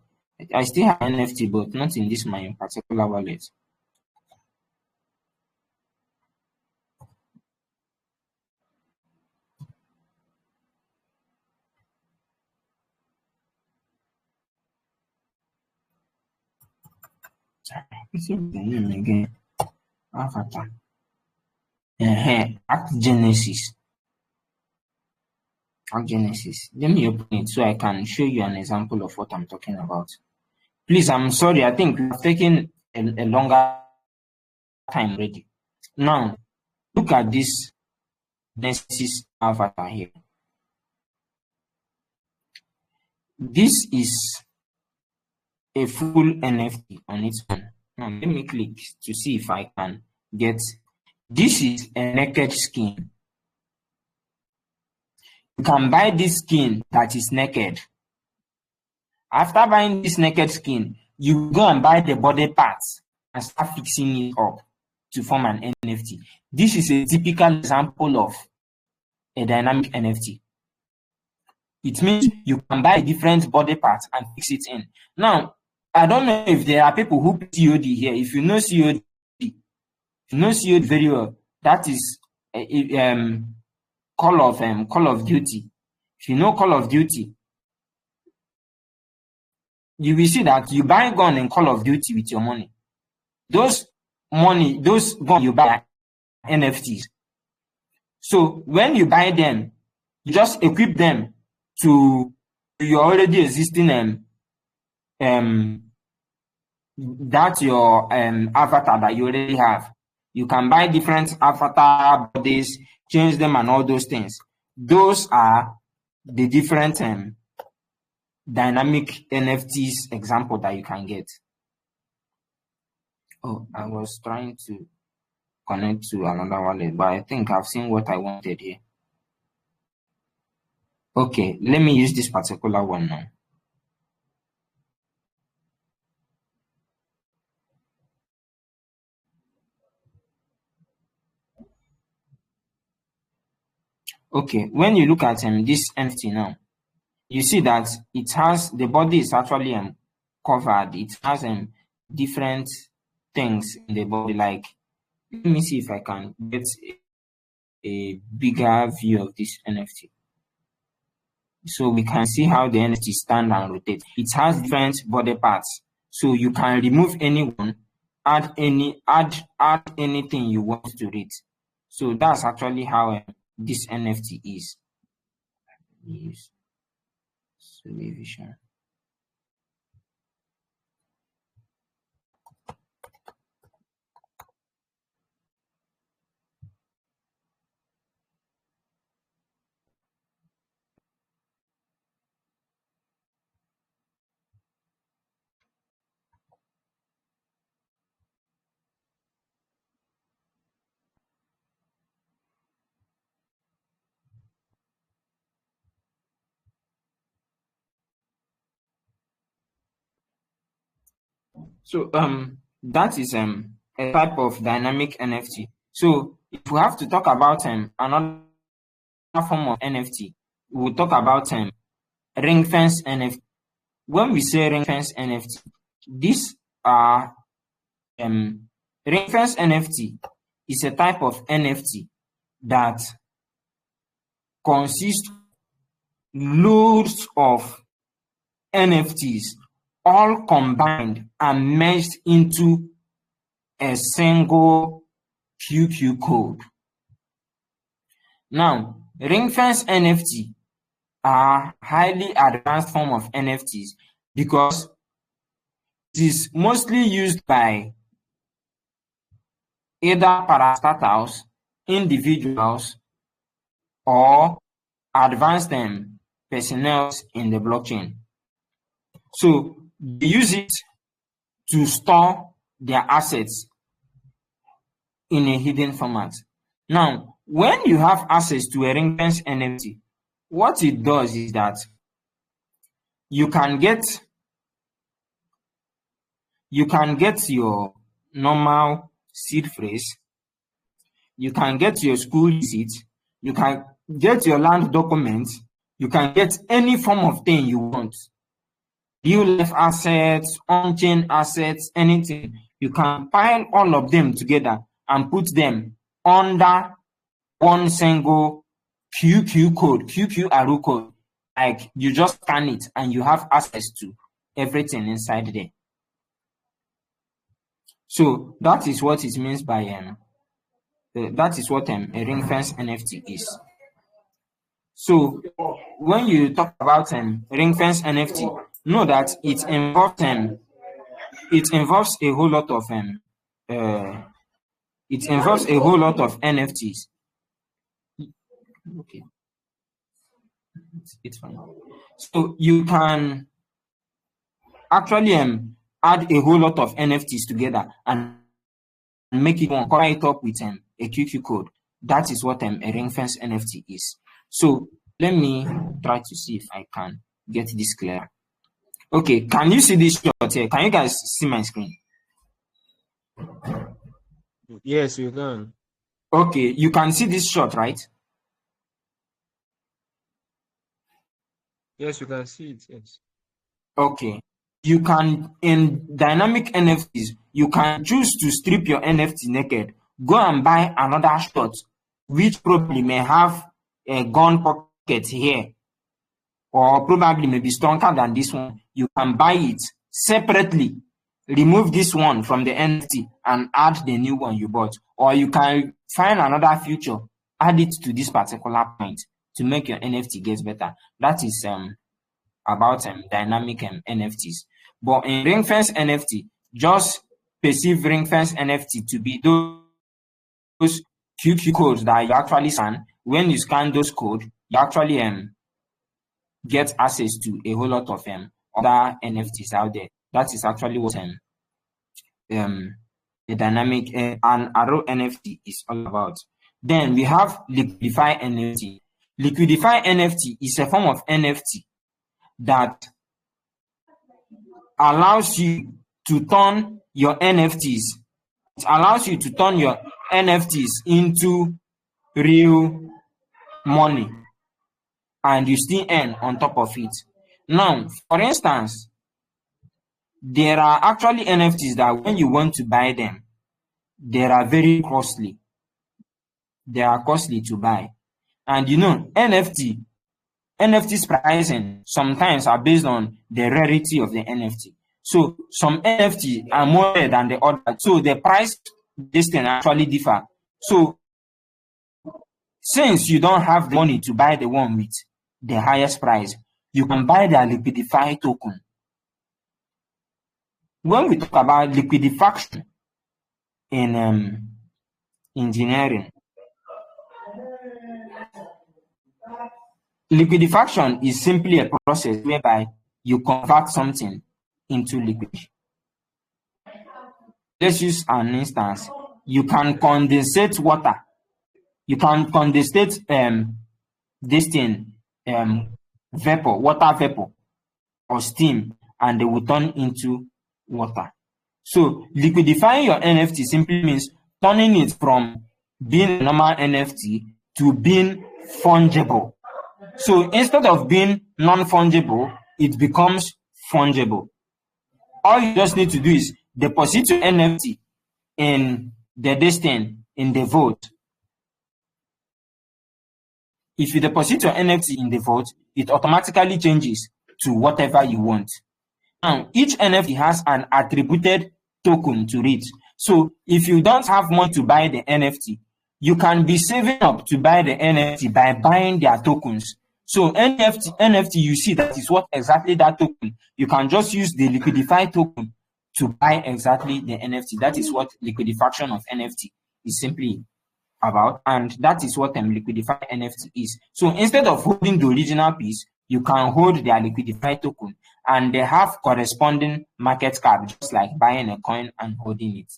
Speaker 1: I still have NFT, but not in this my particular wallet. What's the name again? Avatar. Act Genesis. Act Genesis. Let me open it so I can show you an example of what I'm talking about. Please, I'm sorry. I think we've taken a longer time already. Now, look at this Genesis avatar here. This is a full NFT on its own. Now, let me click to see if I can get. This is a naked skin. You can buy this skin that is naked. After buying this naked skin, you go and buy the body parts and start fixing it up to form an NFT. This is a typical example of a dynamic NFT. It means you can buy different body parts and fix it in. Now, I don't know if there are people who put COD here. If you know COD very well, that is Call of Duty. If you know Call of Duty, you will see that you buy gun in Call of Duty with your money. Those guns you buy are NFTs. So when you buy them, you just equip them to your already existing that's your avatar that you already have. You can buy different avatar bodies, change them and all those things. Those are the different dynamic NFTs example that you can get. Oh, I was trying to connect to another wallet, but I think I've seen what I wanted here. Okay, let me use this particular one now. Okay, when you look at this NFT now, you see that it has the body is actually covered. It has different things in the body. Like, let me see if I can get a bigger view of this NFT. So we can see how the NFT stand and rotate. It has different body parts. So you can remove anyone, add anything you want to it. So that's actually how this NFT is. Use television. So that is a type of dynamic NFT. So if we have to talk about another form of NFT, we'll talk about ring fence NFT. When we say ring fence NFT, these are ring fence NFT is a type of NFT that consists loads of NFTs all combined and merged into a single QQ code. Now, ring fence NFT are highly advanced form of NFTs because it is mostly used by either parastatals, individuals, or advanced personnel in the blockchain. So they use it to store their assets in a hidden format. Now, when you have access to a ring fence NFT, what it does is that you can get your normal seed phrase, you can get your school receipt, you can get your land document, you can get any form of thing you want. Real life assets, on-chain assets, anything. You can pile all of them together and put them under one single QQ code, QQRO code. Like you just scan it and you have access to everything inside there. So that is what it means by that is what a ring fence NFT is. So when you talk about ring fence NFT, know that it involves a whole lot of NFTs. Okay, it's fine. So you can actually add a whole lot of NFTs together and make it one, cover it up with a QQ code. That is what a ring fence NFT is. So let me try to see if I can get this clear. Okay, can you see this shot here? Can you guys see my screen?
Speaker 2: Yes, we can.
Speaker 1: Okay, you can see this shot, right?
Speaker 2: Yes, you can see it. Yes.
Speaker 1: Okay. You can, in dynamic NFTs, you can choose to strip your NFT naked, go and buy another shot, which probably may have a gun pocket here, or probably may be stronger than this one. You can buy it separately, remove this one from the NFT and add the new one you bought. Or you can find another feature, add it to this particular point to make your NFT get better. That is about dynamic NFTs. But in ring fence NFT, just perceive ring fence NFT to be those QQ codes that you actually scan. When you scan those codes, you actually get access to a whole lot of other NFTs out there. That is actually what the dynamic and arrow NFT is all about. Then we have Liquidify NFT. Liquidify NFT is a form of NFT that allows you to turn your NFTs. It allows you to turn your NFTs into real money and you still earn on top of it. Now, for instance, there are actually NFTs that when you want to buy them, they are very costly. They are costly to buy. And you know, NFT's pricing sometimes are based on the rarity of the NFT. So some NFT are more rare than the other. So the price this can actually differ. So since you don't have the money to buy the one with the highest price, you can buy the Liquidify token. When we talk about liquidifaction in engineering, liquidifaction is simply a process whereby you convert something into liquid. Let's use an instance. You can condensate water. You can condensate this thing, vapor, water vapor, or steam, and they will turn into water. So liquidifying your NFT simply means turning it from being a normal NFT to being fungible. So instead of being non-fungible, it becomes fungible. All you just need to do is deposit your NFT in the vault. If you deposit your NFT in the vault, it automatically changes to whatever you want. Now, each NFT has an attributed token to it. So if you don't have money to buy the NFT, you can be saving up to buy the NFT by buying their tokens. So NFT, you see that is what exactly that token. You can just use the liquidify token to buy exactly the NFT. That is what liquidification of NFT is simply about, and that is what liquidify NFT is. So instead of holding the original piece, you can hold their liquidify token, and they have corresponding market cap, just like buying a coin and holding it.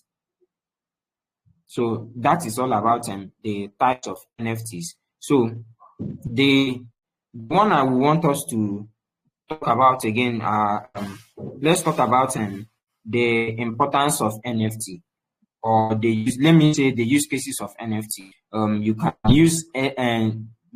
Speaker 1: So that is all about the types of NFTs. So the one I want us to talk about again, let's talk about the importance of NFT, or let me say the use cases of NFT. You can use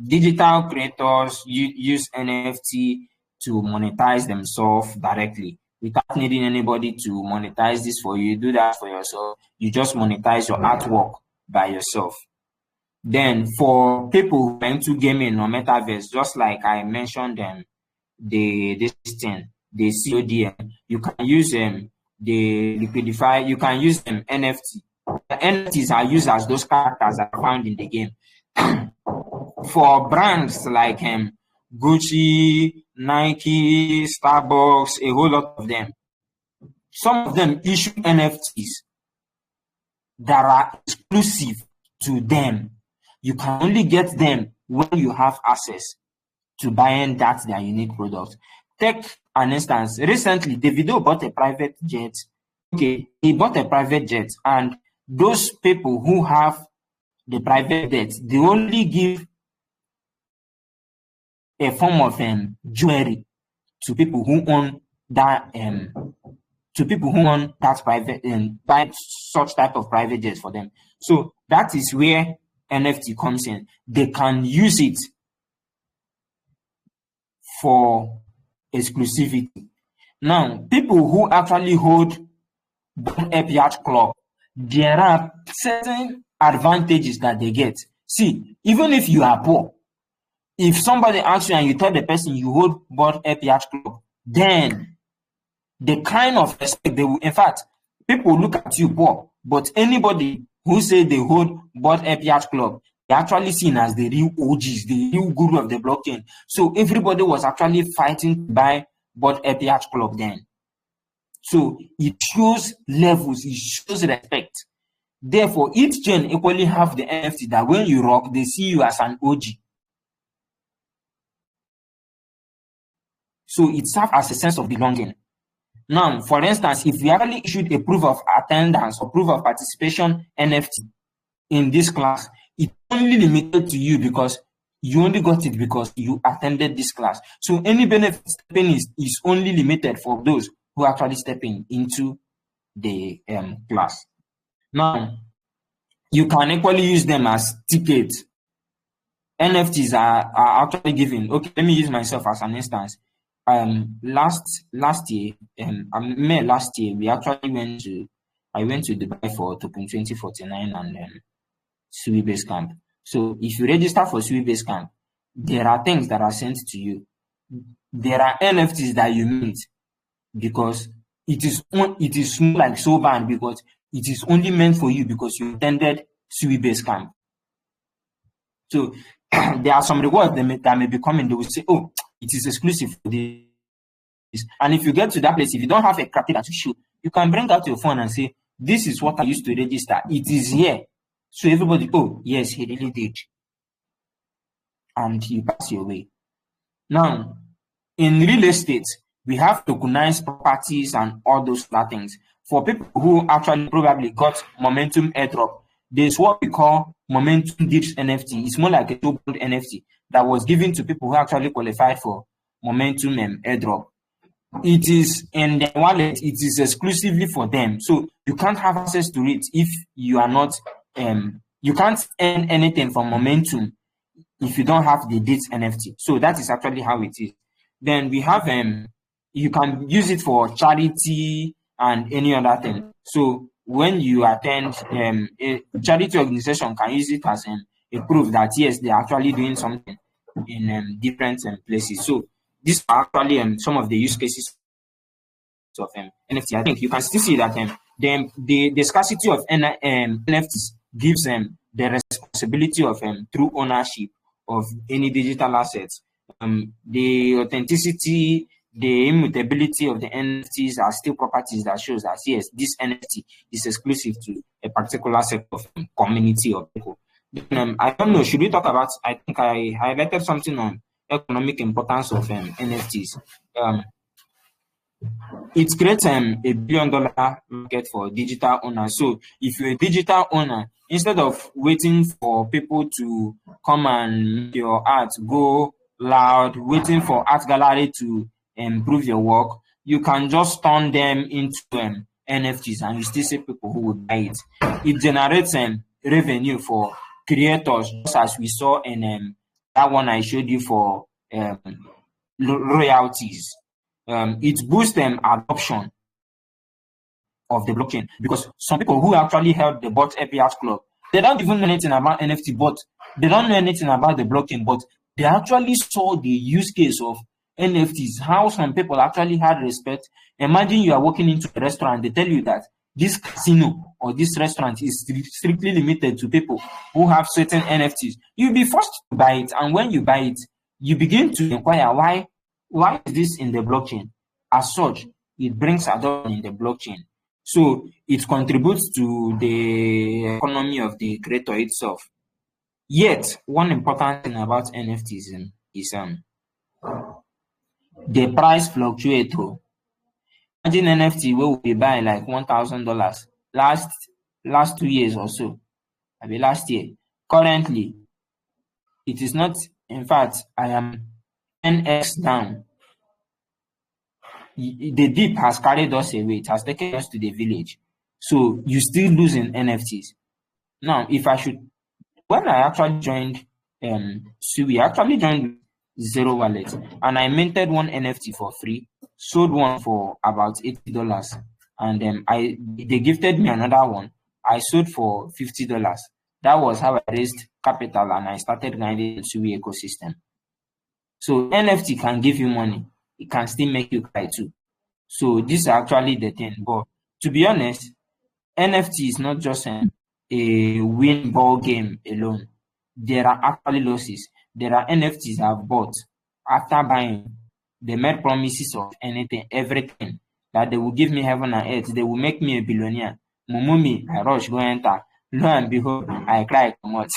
Speaker 1: digital creators use NFT to monetize themselves directly without needing anybody to monetize this for you. Do that for yourself. You just monetize your artwork by yourself. Then for people who are into gaming or metaverse, just like I mentioned the COD, you can use the liquidify, you can use NFT. The NFTs are used as those characters that are found in the game. For brands like Gucci, Nike, Starbucks, a whole lot of them, some of them issue NFTs that are exclusive to them. You can only get them when you have access to buying that their unique product. Take an instance. Recently, Davido bought a private jet. Okay, he bought a private jet, and those people who have the private jet, they only give a form of jewelry to people who own that private buy such type of private jets for them. So that is where NFT comes in. They can use it for exclusivity. Now, people who actually hold Bon Yacht Club, there are certain advantages that they get. See, even if you are poor, if somebody asks you and you tell the person you hold Bon Yacht Club, then the kind of respect they will, in fact, people look at you poor, but anybody who say they hold Bon Yacht Club, they're actually seen as the real OGs, the real guru of the blockchain. So everybody was actually fighting to buy Bon Yacht Club then. So it shows levels, it shows respect. Therefore, each chain equally have the NFT that when you rock, they see you as an OG. So it serves as a sense of belonging. Now, for instance, if we actually issued a proof of attendance or proof of participation NFT in this class, it's only limited to you because you only got it because you attended this class. So any benefit stepping is only limited for those who are actually stepping into the class. Now, you can equally use them as tickets. NFTs are actually given. Okay, let me use myself as an instance. Last year, May last year, I went to Dubai for Token 2049 and Sui Basecamp. So if you register for Sui Basecamp, there are things that are sent to you. There are NFTs that you meet because it is not like so bad because it is only meant for you because you attended Sui Basecamp. So there are some rewards that may be coming. They will say, oh, it is exclusive for this. And if you get to that place, if you don't have a criteria to show, you can bring out your phone and say, this is what I used to register. It is here. So everybody, oh, yes, he really did. And you pass your way. Now, in real estate, we have tokenized properties and all those other things. For people who actually probably got momentum airdrop, there's what we call momentum dips NFT. It's more like a two-bond NFT that was given to people who actually qualified for momentum airdrop. it is in their wallet. It is exclusively for them. So you can't have access to it if you are not you can't earn anything from momentum if you don't have the dates NFT. So that is actually how it is. Then we have you can use it for charity and any other thing. So when you attend a charity organization can use it as a proof that yes, they're actually doing something in different places. So these are actually some of the use cases of NFT. I think you can still see that the scarcity of NFTs gives the responsibility of true ownership of any digital assets. The authenticity, the immutability of the NFTs are still properties that shows that yes, this NFT is exclusive to a particular set of community of people. Then, I don't know. Should we talk about? I think I highlighted something on economic importance of NFTs. Um, it creates $1 billion market for digital owners. So if you're a digital owner, instead of waiting for people to come and make your art go loud, waiting for art gallery to improve your work, you can just turn them into NFTs and you still see people who would buy it. It generates revenue for creators, just as we saw in that one I showed you for royalties. It boosts adoption of the blockchain because some people who actually held the bot APIs club, they don't even know anything about NFT, but they don't know anything about the blockchain, but they actually saw the use case of NFTs, how some people actually had respect. Imagine you are walking into a restaurant, they tell you that this casino or this restaurant is strictly limited to people who have certain NFTs. You'll be forced to buy it, and when you buy it, you begin to inquire why is this in the blockchain? As such, it brings adoption in the blockchain. So it contributes to the economy of the creator itself. Yet, one important thing about NFTs is the price fluctuates. Imagine NFT where we buy like $1,000 last 2 years or so. I mean last year. Currently, it is not. In fact, I am 10x down. The dip has carried us away. It has taken us to the village. So you still lose in NFTs. Now, if I should, when I actually joined Sui, I actually joined Zero Wallet and I minted one NFT for free, sold one for about $80, and they gifted me another one. I sold for $50. That was how I raised capital and I started grinding the Sui ecosystem. So NFT can give you money, it can still make you cry too. So this is actually the thing. But to be honest, NFT is not just a win ball game alone. There are actually losses. There are NFTs I've bought after buying. They made promises of anything, everything that they will give me heaven and earth. They will make me a billionaire. Mumumi, I rush go enter. Lo and behold, I cry come out.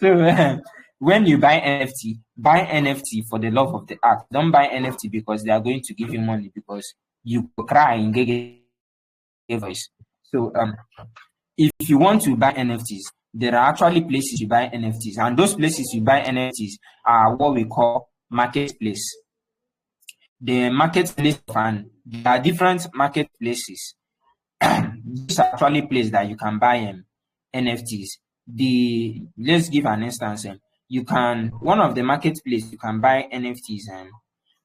Speaker 1: So when you buy NFT for the love of the art. Don't buy NFT because they are going to give you money because you cry in Gege voice. So if you want to buy NFTs, there are actually places you buy NFTs, and those places you buy NFTs are what we call marketplace. The marketplace and there are different marketplaces. These are actually places that you can buy NFTs. Let's give an instance. You can one of the marketplace you can buy NFTs and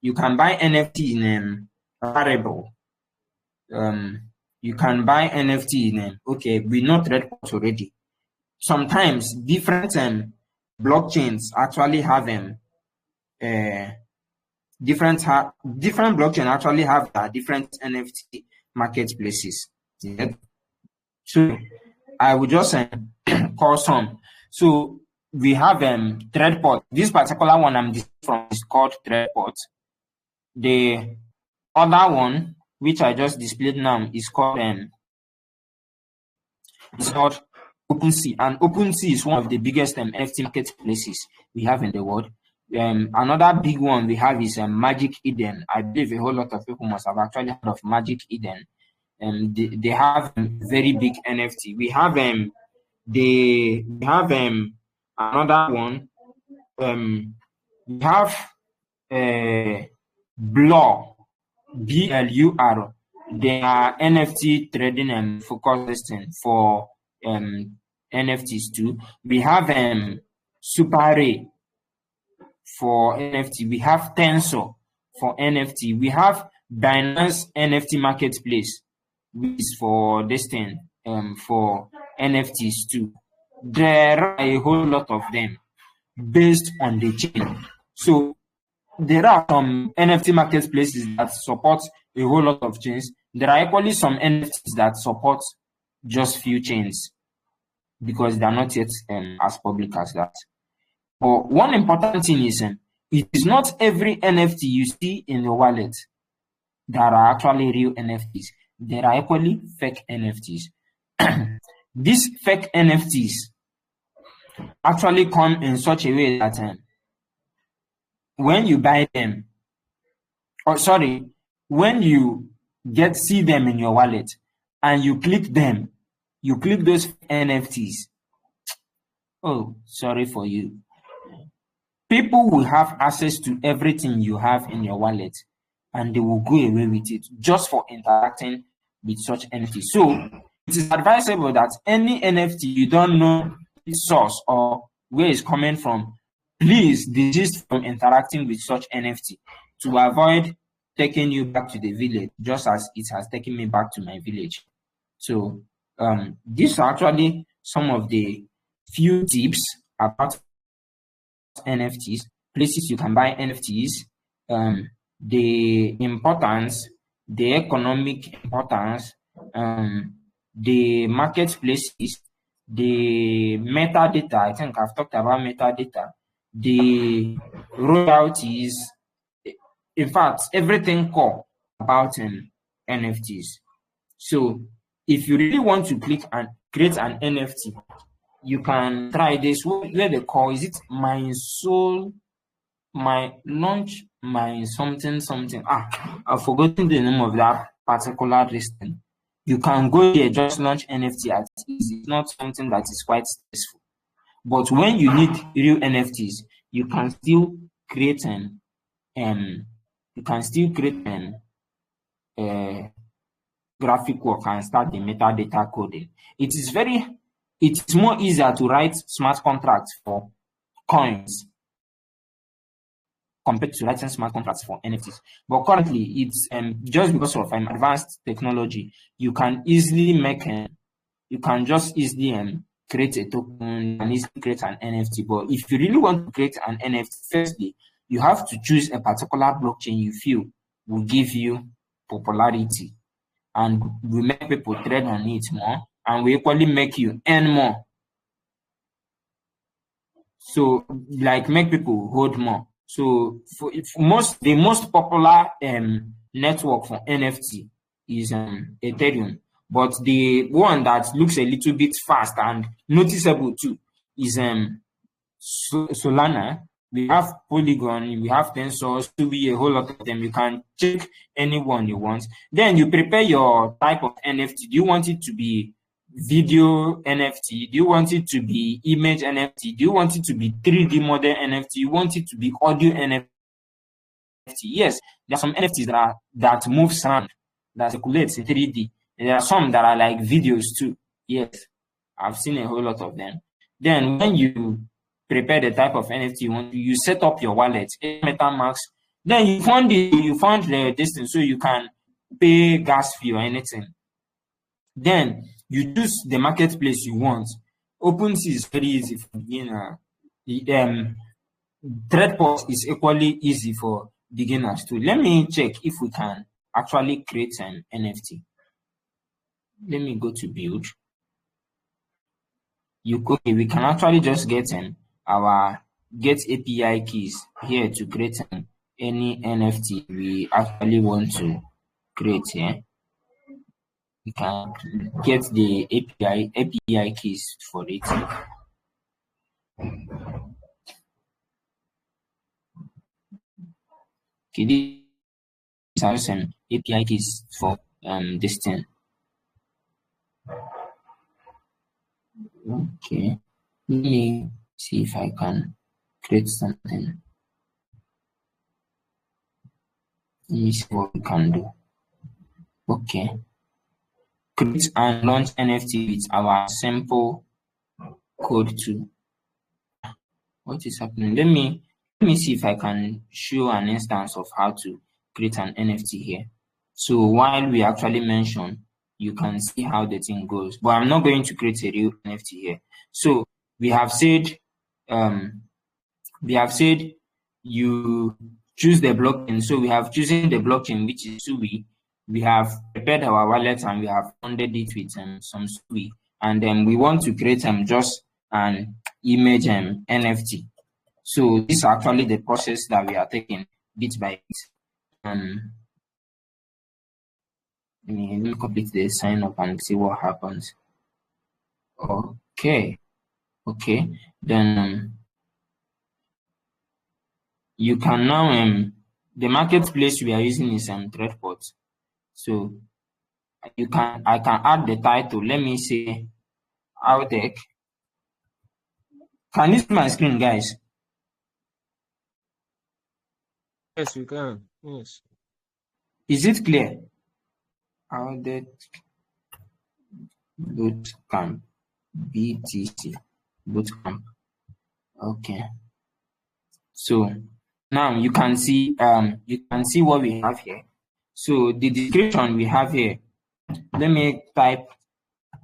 Speaker 1: you can buy NFT in variable. You can buy NFT in okay, we know Redport already. Sometimes different blockchains actually have different blockchain actually have different NFT marketplaces. Yeah. So I will just call some. So we have Threadport. This particular one I'm from is called Threadport. The other one, which I just displayed now, is called OpenSea. And OpenSea is one of the biggest NFT marketplaces we have in the world. Another big one we have is Magic Eden. I believe a whole lot of people must have actually heard of Magic Eden. They have very big NFT. We have another one. We have Blur, BLUR. They are NFT trading and focus listing for NFTs too. We have Super Ray for NFT. We have Tensor for NFT. We have Binance NFT Marketplace, which is for this thing, for NFTs too. There are a whole lot of them based on the chain. So there are some NFT marketplaces that support a whole lot of chains. There are equally some NFTs that support just few chains because they are not yet as public as that. But one important thing is it is not every NFT you see in your wallet that are actually real NFTs. There are equally fake NFTs. These fake NFTs actually come in such a way that when you buy them, or sorry, when you see them in your wallet and you click them, you click those NFTs. Oh, sorry for you. People will have access to everything you have in your wallet and they will go away with it just for interacting with such NFTs. So it is advisable that any NFT you don't know its source or where it's coming from, please desist from interacting with such NFT to avoid taking you back to the village, just as it has taken me back to my village. So these are actually some of the few tips about NFTs, places you can buy NFTs, the importance, the economic importance, the marketplaces, the metadata. I think I've talked about metadata, the royalties, in fact, everything core about NFTs. So if you really want to click and create an NFT, you can try this. Where they call, is it my soul, my launch, my something something? I've forgotten the name of that particular listing. You can go there, just launch NFT as easy. It's not something that is quite stressful. But when you need real NFTs, you can still create graphic work and start the metadata coding. It's more easier to write smart contracts for coins compared to writing smart contracts for NFTs. But currently, it's just because of advanced technology, you can just easily create a token and easily create an NFT. But if you really want to create an NFT, firstly, you have to choose a particular blockchain you feel will give you popularity and will make people trade on it more and will equally make you earn more. So, like, make people hold more. So, the most popular network for NFT is Ethereum, but the one that looks a little bit fast and noticeable too is Solana. We have Polygon, we have Tensor, be a whole lot of them. You can check any one you want. Then you prepare your type of NFT. Do you want it to be video NFT? Do you want it to be image NFT? Do you want it to be 3D model NFT? You want it to be audio NFT? Yes, there are some NFTs that move sound, that circulates in 3D. There are some that are like videos too. Yes, I've seen a whole lot of them. Then when you prepare the type of NFT you want, you set up your wallet, MetaMask. Then you found the distance so you can pay gas fee or anything. Then you choose the marketplace you want. OpenSea is very easy for beginner. Threadport is equally easy for beginners too. Let me check if we can actually create an NFT. Let me go to build. We can actually just get our get API keys here to create any NFT we actually want to create here. We can get the API keys for it. Okay, these are some API keys for this thing. Okay, let me see if I can create something. Let me see what we can do. Okay. Create and launch NFT with our simple code tool. What is happening? Let me see if I can show an instance of how to create an NFT here. So while we actually mention, you can see how the thing goes. But I'm not going to create a real NFT here. So we have said um we have said you choose the blockchain. So we have chosen the blockchain, which is Sui. We have prepared our wallet and we have funded it with some Sui. And then we want to create just an image NFT. So this is actually the process that we are taking bit by bit. Let me complete the sign up and see what happens. Okay, okay. Then you can now the marketplace we are using is Threadport. So I can add the title. Let me say Outdeck. Can you see my screen, guys?
Speaker 2: Yes, we can. Yes.
Speaker 1: Is it clear? Outdeck Bootcamp. BTC Bootcamp. Okay. So now you can see what we have here. So the description we have here, let me type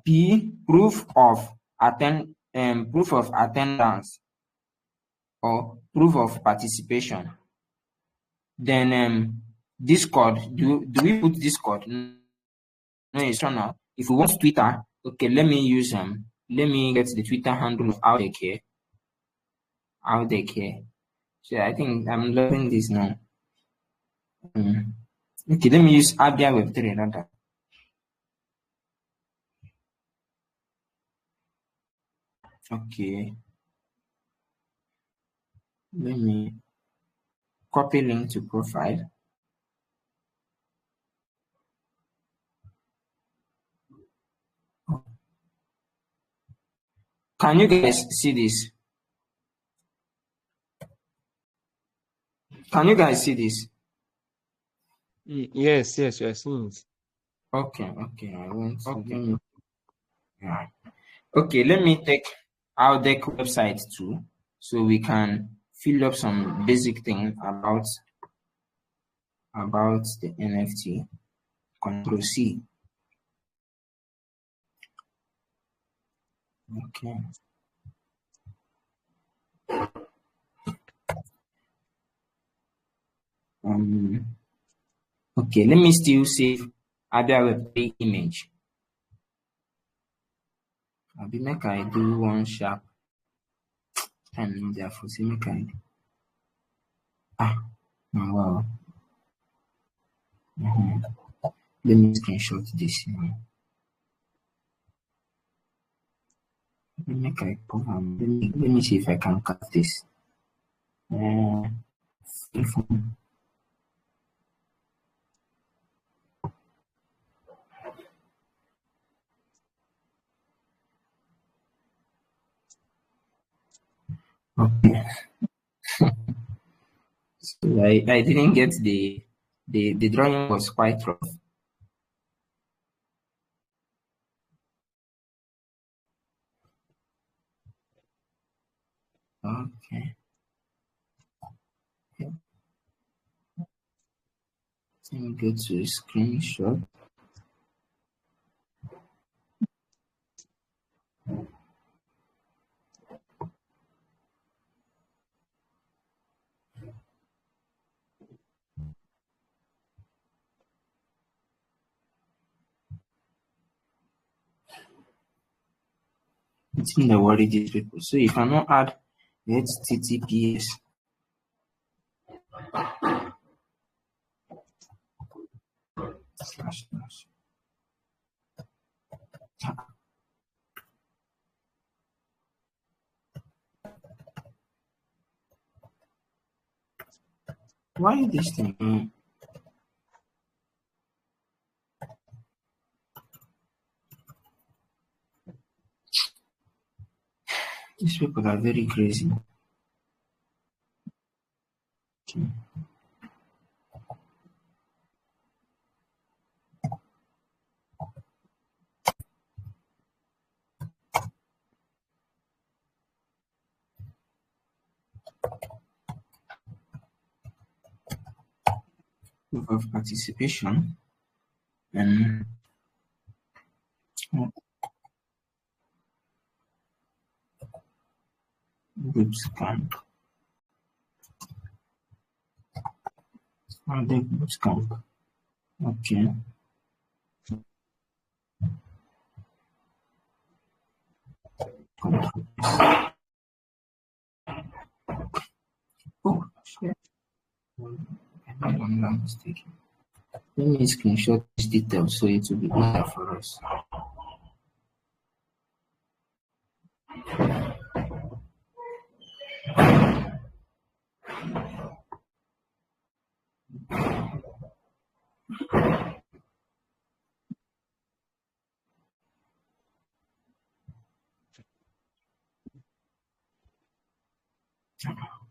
Speaker 1: P proof of attendance or proof of participation. Then Discord, do we put Discord? No, it's not now. If we want Twitter, okay, let me get the Twitter handle of Outdeck here. Outdeck here. So I think I'm loving this now. Okay, let me use Abia Web3 rather. Okay, let me copy link to profile. Can you guys see this? Can you guys see this?
Speaker 2: Yes, yes, we are seeing it.
Speaker 1: Okay, okay, I want to, let me, yeah. Okay, let me take our deck website too, so we can fill up some basic thing about the NFT. Control C. Okay. Okay, let me still save Abia Web3 image. Abi make I do one sharp time therefore say make I wow. Let me screenshot this. Let me make I put let me see if I can cut this. Uh, okay. So I didn't get the drawing was quite rough. Okay. Let me go to screenshot. It's in the worry these people. So if I not add HTTPS, slash slash. Why this thing? These people are very crazy. Okay. proof of participation, and bootcamp. Added bootcamp. Okay. Oh, shit. I made another mistake. Let me screenshot this detail so it will be easier for us.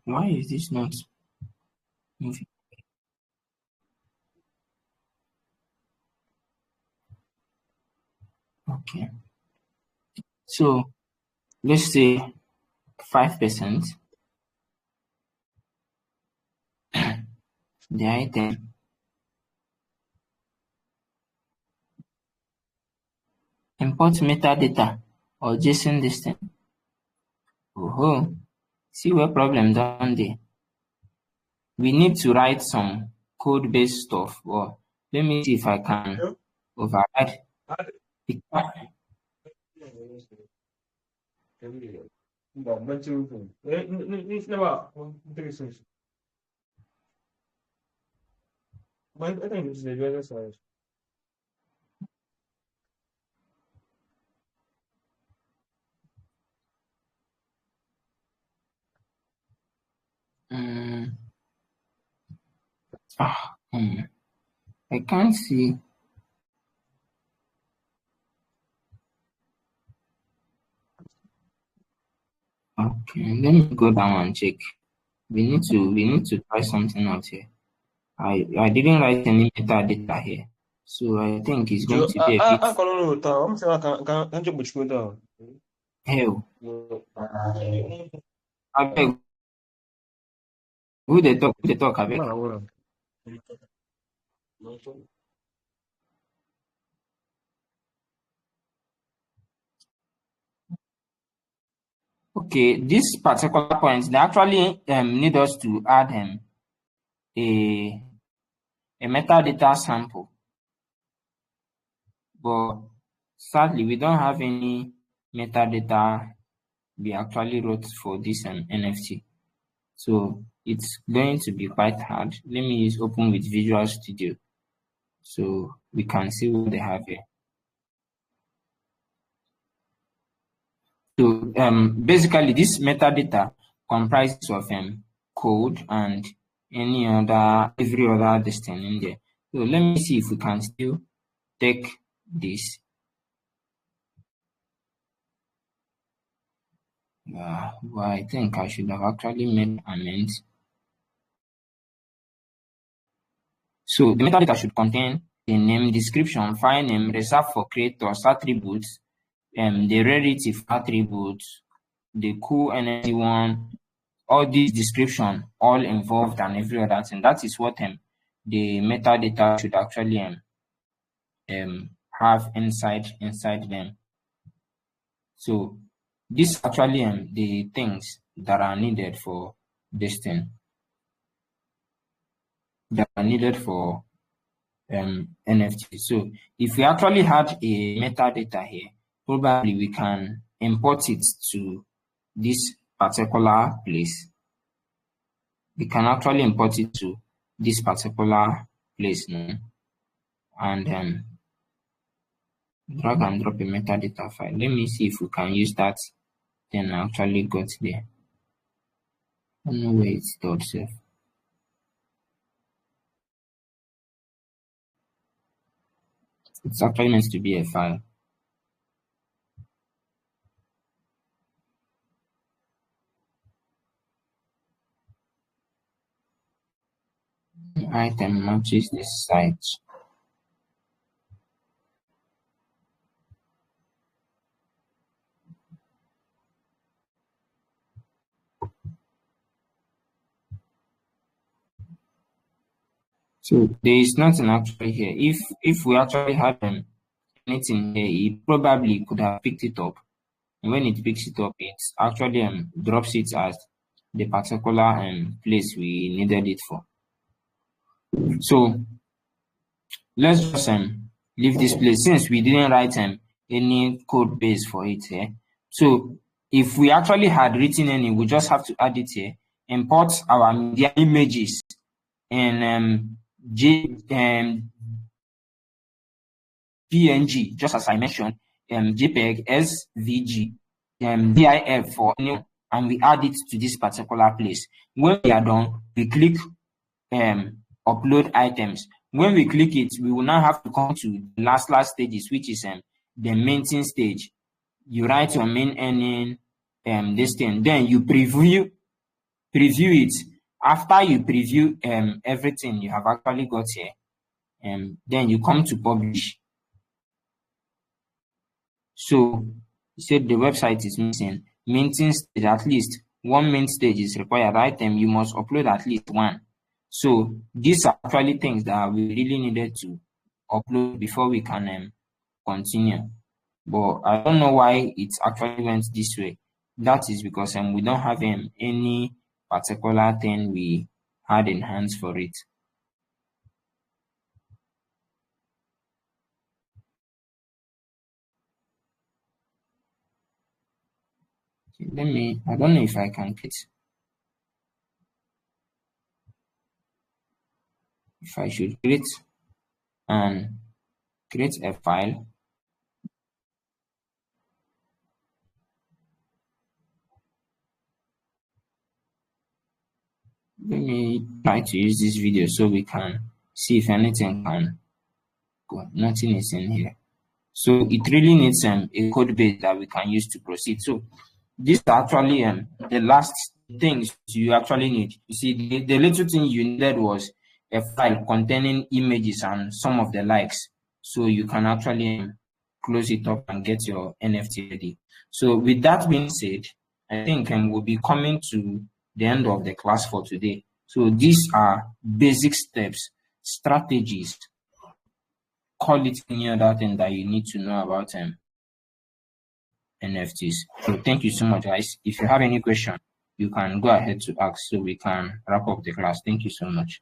Speaker 1: Why is this not moving? Okay. So let's say 5%. The item import metadata or JSON listing. Oh, see where problem done there. We need to write some code-based stuff. Well, let me see if I can override. Um, I can't see. Okay, let me go down and check. We need to try something out here. I didn't write any metadata here, so I think it's going to be a bit hell. Abeg, who dey talk? Who dey talk? Abeg. Okay, this particular point, they actually need us to add a a metadata sample, but sadly we don't have any metadata we actually wrote for this NFT. So it's going to be quite hard. Let me use open with Visual Studio so we can see what they have here. So basically this metadata comprises of code and every other thing in there. So let me see if we can still take this. But I think I should have actually made amends. So the metadata should contain the name, description, file name, reserved for creators, attributes, the rarity of attributes, the cool energy one, all these description, all involved and every other thing. That is what the metadata should actually have inside them. So this actually the things that are needed for this thing that are needed for NFT. So if we actually had a metadata here, probably we can import it to this particular place. We can actually import it to this particular place now and drag and drop a metadata file. Let me see if we can use that. Then I actually got there. I don't know where it's stored safe. It's actually meant to be a file. Item matches this site. So there is nothing actually here. If we actually had anything here, it probably could have picked it up. And when it picks it up, it actually drops it at the particular place we needed it for. So let's just leave this place since we didn't write any code base for it here. So if we actually had written any, we just have to add it here, import our media images in PNG, just as I mentioned, JPEG, SVG, DIF for anyone, and we add it to this particular place. When we are done, we click upload items. When we click it, we will now have to come to the last stages, which is the minting stage. You write your main earning, this thing, then you preview it. After you preview everything you have actually got here, then you come to publish. So you said the website is missing. Minting stage, at least one mint stage is required. Item, you must upload at least one. So these are actually things that we really needed to upload before we can continue. But I don't know why it actually went this way. That is because we don't have any particular thing we had in hands for it. I don't know if I can get, if I should create a file. Let me try to use this video so we can see if anything can go. Nothing is in here. So it really needs a code base that we can use to proceed. So these are actually the last things you actually need. You see, the little thing you needed was a file containing images and some of the likes. So you can actually close it up and get your NFT ready. So with that being said, I think we'll be coming to the end of the class for today. So these are basic steps, strategies, call it any other thing that you need to know about NFTs. So thank you so much, guys. If you have any question, you can go ahead to ask so we can wrap up the class. Thank you so much.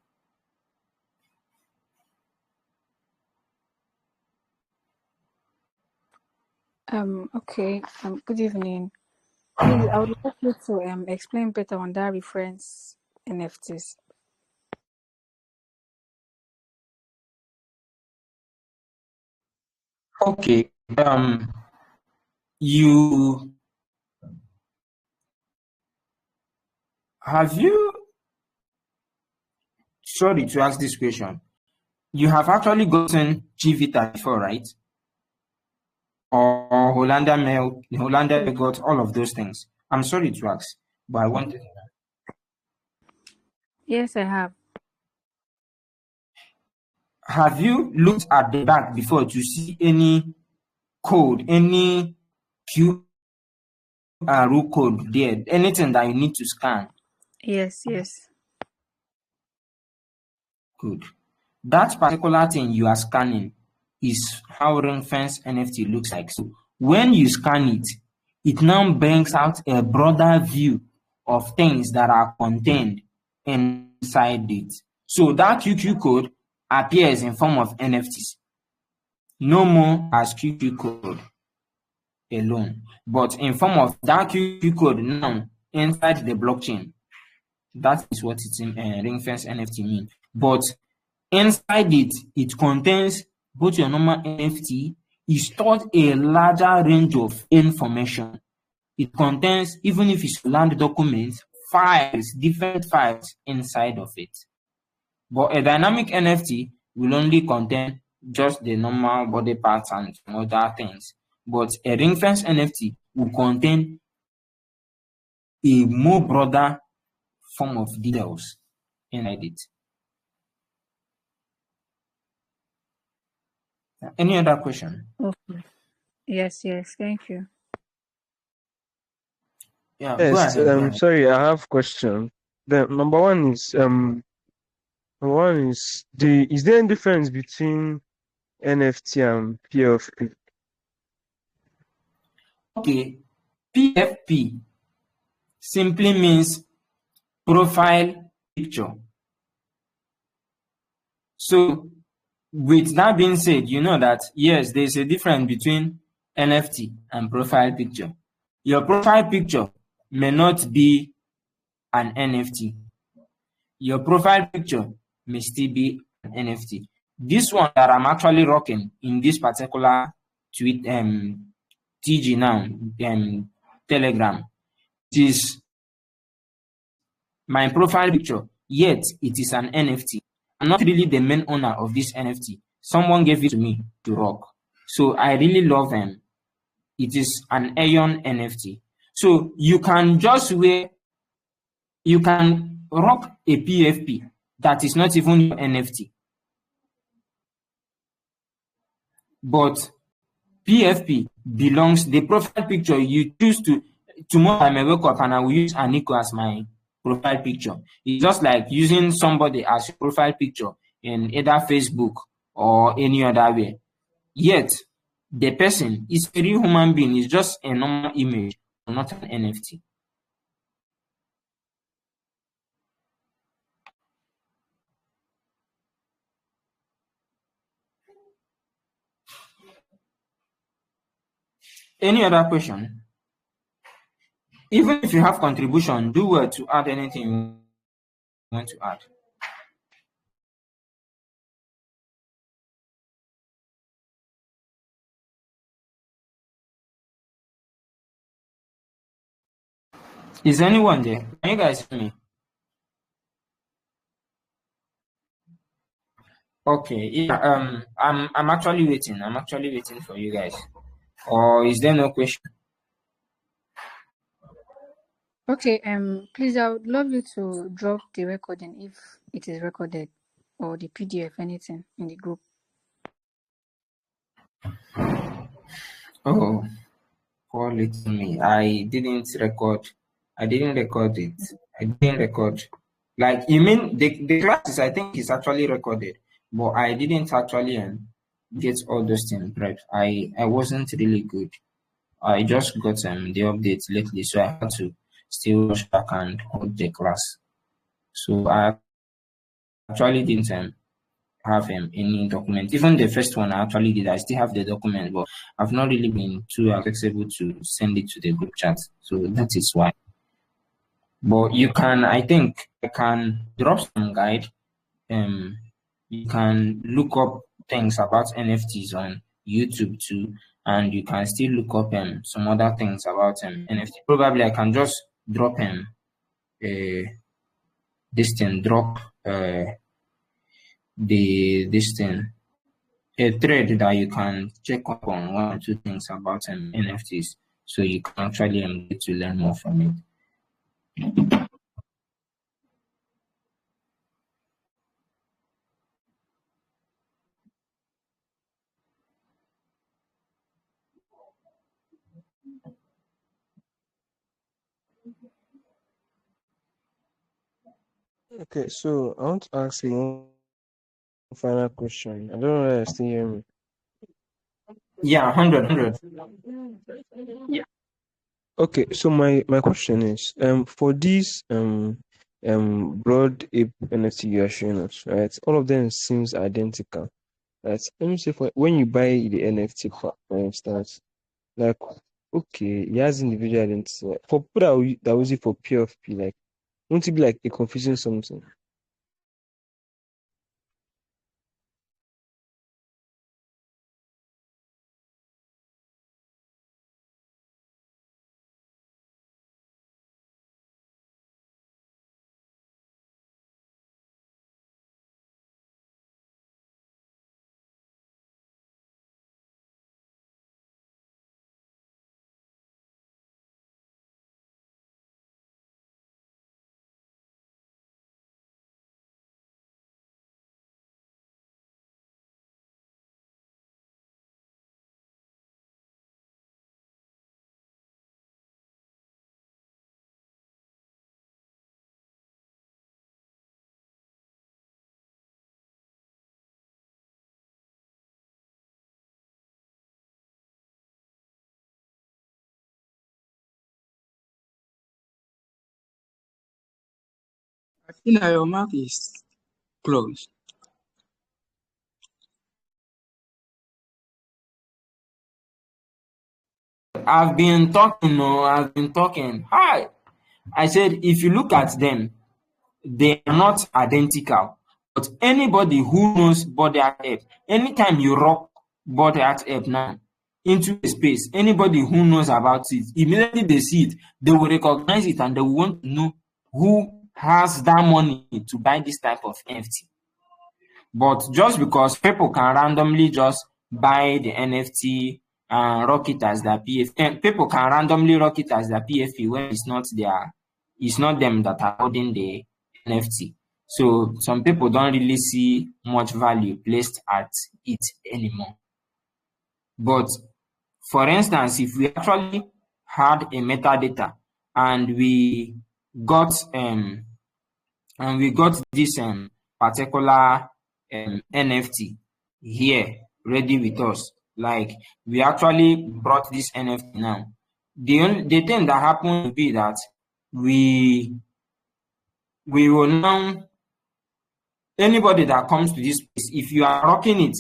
Speaker 3: Okay. Good evening. Please, I would like you to explain better on that reference NFTs.
Speaker 1: Okay. You have you sorry to ask this question. You have actually gotten Gvita before, right? Or Hollander Mail, Hollander got all of those things. I'm sorry to ask, but I wanted.
Speaker 3: Yes, I have.
Speaker 1: Have you looked at the back before to see any code, any QR code there, anything that you need to scan?
Speaker 3: Yes.
Speaker 1: Good. That particular thing you are scanning is how ring-fence NFT looks like. So when you scan it, it now brings out a broader view of things that are contained inside it. So that QQ code appears in form of NFTs, no more as QQ code alone, but in form of that QQ code now inside the blockchain. That is what it's ring-fence NFT mean. But inside it, it contains both your normal NFT. It stores a larger range of information. It contains, even if it's land documents, files, different files inside of it. But a dynamic NFT will only contain just the normal body parts and other things. But a ring-fence NFT will contain a more broader form of details inside it. Any other question?
Speaker 3: Okay. Yes. Thank you.
Speaker 1: Yeah, go
Speaker 2: Yes,
Speaker 1: ahead.
Speaker 2: sorry, I have question. The number one is One is there any difference between NFT and PFP?
Speaker 1: Okay, PFP simply means profile picture. So with that being said, you know that yes, there's a difference between NFT and profile picture. Your profile picture may not be an NFT. Your profile picture may still be an NFT. This one that I'm actually rocking in this particular tweet TG now, Telegram, it is my profile picture, yet it is an NFT. I'm not really the main owner of this NFT. Someone gave it to me to rock. So I really love them. It is an Aeon NFT. So you can rock a PFP that is not even your NFT. But PFP belongs the profile picture you choose to tomorrow I may wake up and I will use Aniko as my profile picture. It's just like using somebody as your profile picture in either Facebook or any other way. Yet the person is a real human being, it's just a normal image, not an NFT. Any other question? Even if you have contribution, do well to add anything you want to add. Is anyone there? Can you guys hear me? Okay, yeah, I'm actually waiting. I'm actually waiting for you guys. Or is there no question?
Speaker 3: Okay, please, I would love you to drop the recording if it is recorded, or the PDF, anything in the group.
Speaker 1: Oh, poor little me. I didn't record it. I didn't record. Like you mean the classes I think is actually recorded, but I didn't actually get all those things right. I wasn't really good. I just got the update lately, so I had to still rush back and hold the class. So I actually didn't have any document. Even the first one I actually did, I still have the document, but I've not really been too accessible to send it to the group chat. So that is why. But you can, I think, I can drop some guide. Um, you can look up things about NFTs on YouTube too, and you can still look up some other things about NFT. Probably I can just drop uh, this thing, drop the this thing a thread that you can check up on one or two things about NFTs, so you can actually get to learn more from it.
Speaker 2: Okay, so I want to ask you one final question. I don't know whether you still hear me.
Speaker 1: Yeah, 100.
Speaker 2: Yeah. Okay, so my question is, for these broad ape NFT you are showing us, right? All of them seems identical. Right? Let me say for when you buy the NFT for instance, like okay, it has individual identity. For people that use it for PFP, like won't it be like a confusing something?
Speaker 4: I think that your mouth is closed.
Speaker 1: I've been talking, no, I've been talking. Hi. I said, if you look at them, they are not identical. But anybody who knows body art app, anytime you rock body art app now into a space, anybody who knows about it, immediately they see it, they will recognize it and they will want to know who has that money to buy this type of NFT. But just because people can randomly just buy the NFT and rock it as their PFP, people can randomly rock it as their PFP when it's not them that are holding the NFT. So some people don't really see much value placed at it anymore. But for instance, if we actually had a metadata and got um we got this particular NFT here ready with us. Like we actually brought this NFT now. The thing that happened will be that we will now, anybody that comes to this place, if you are rocking it,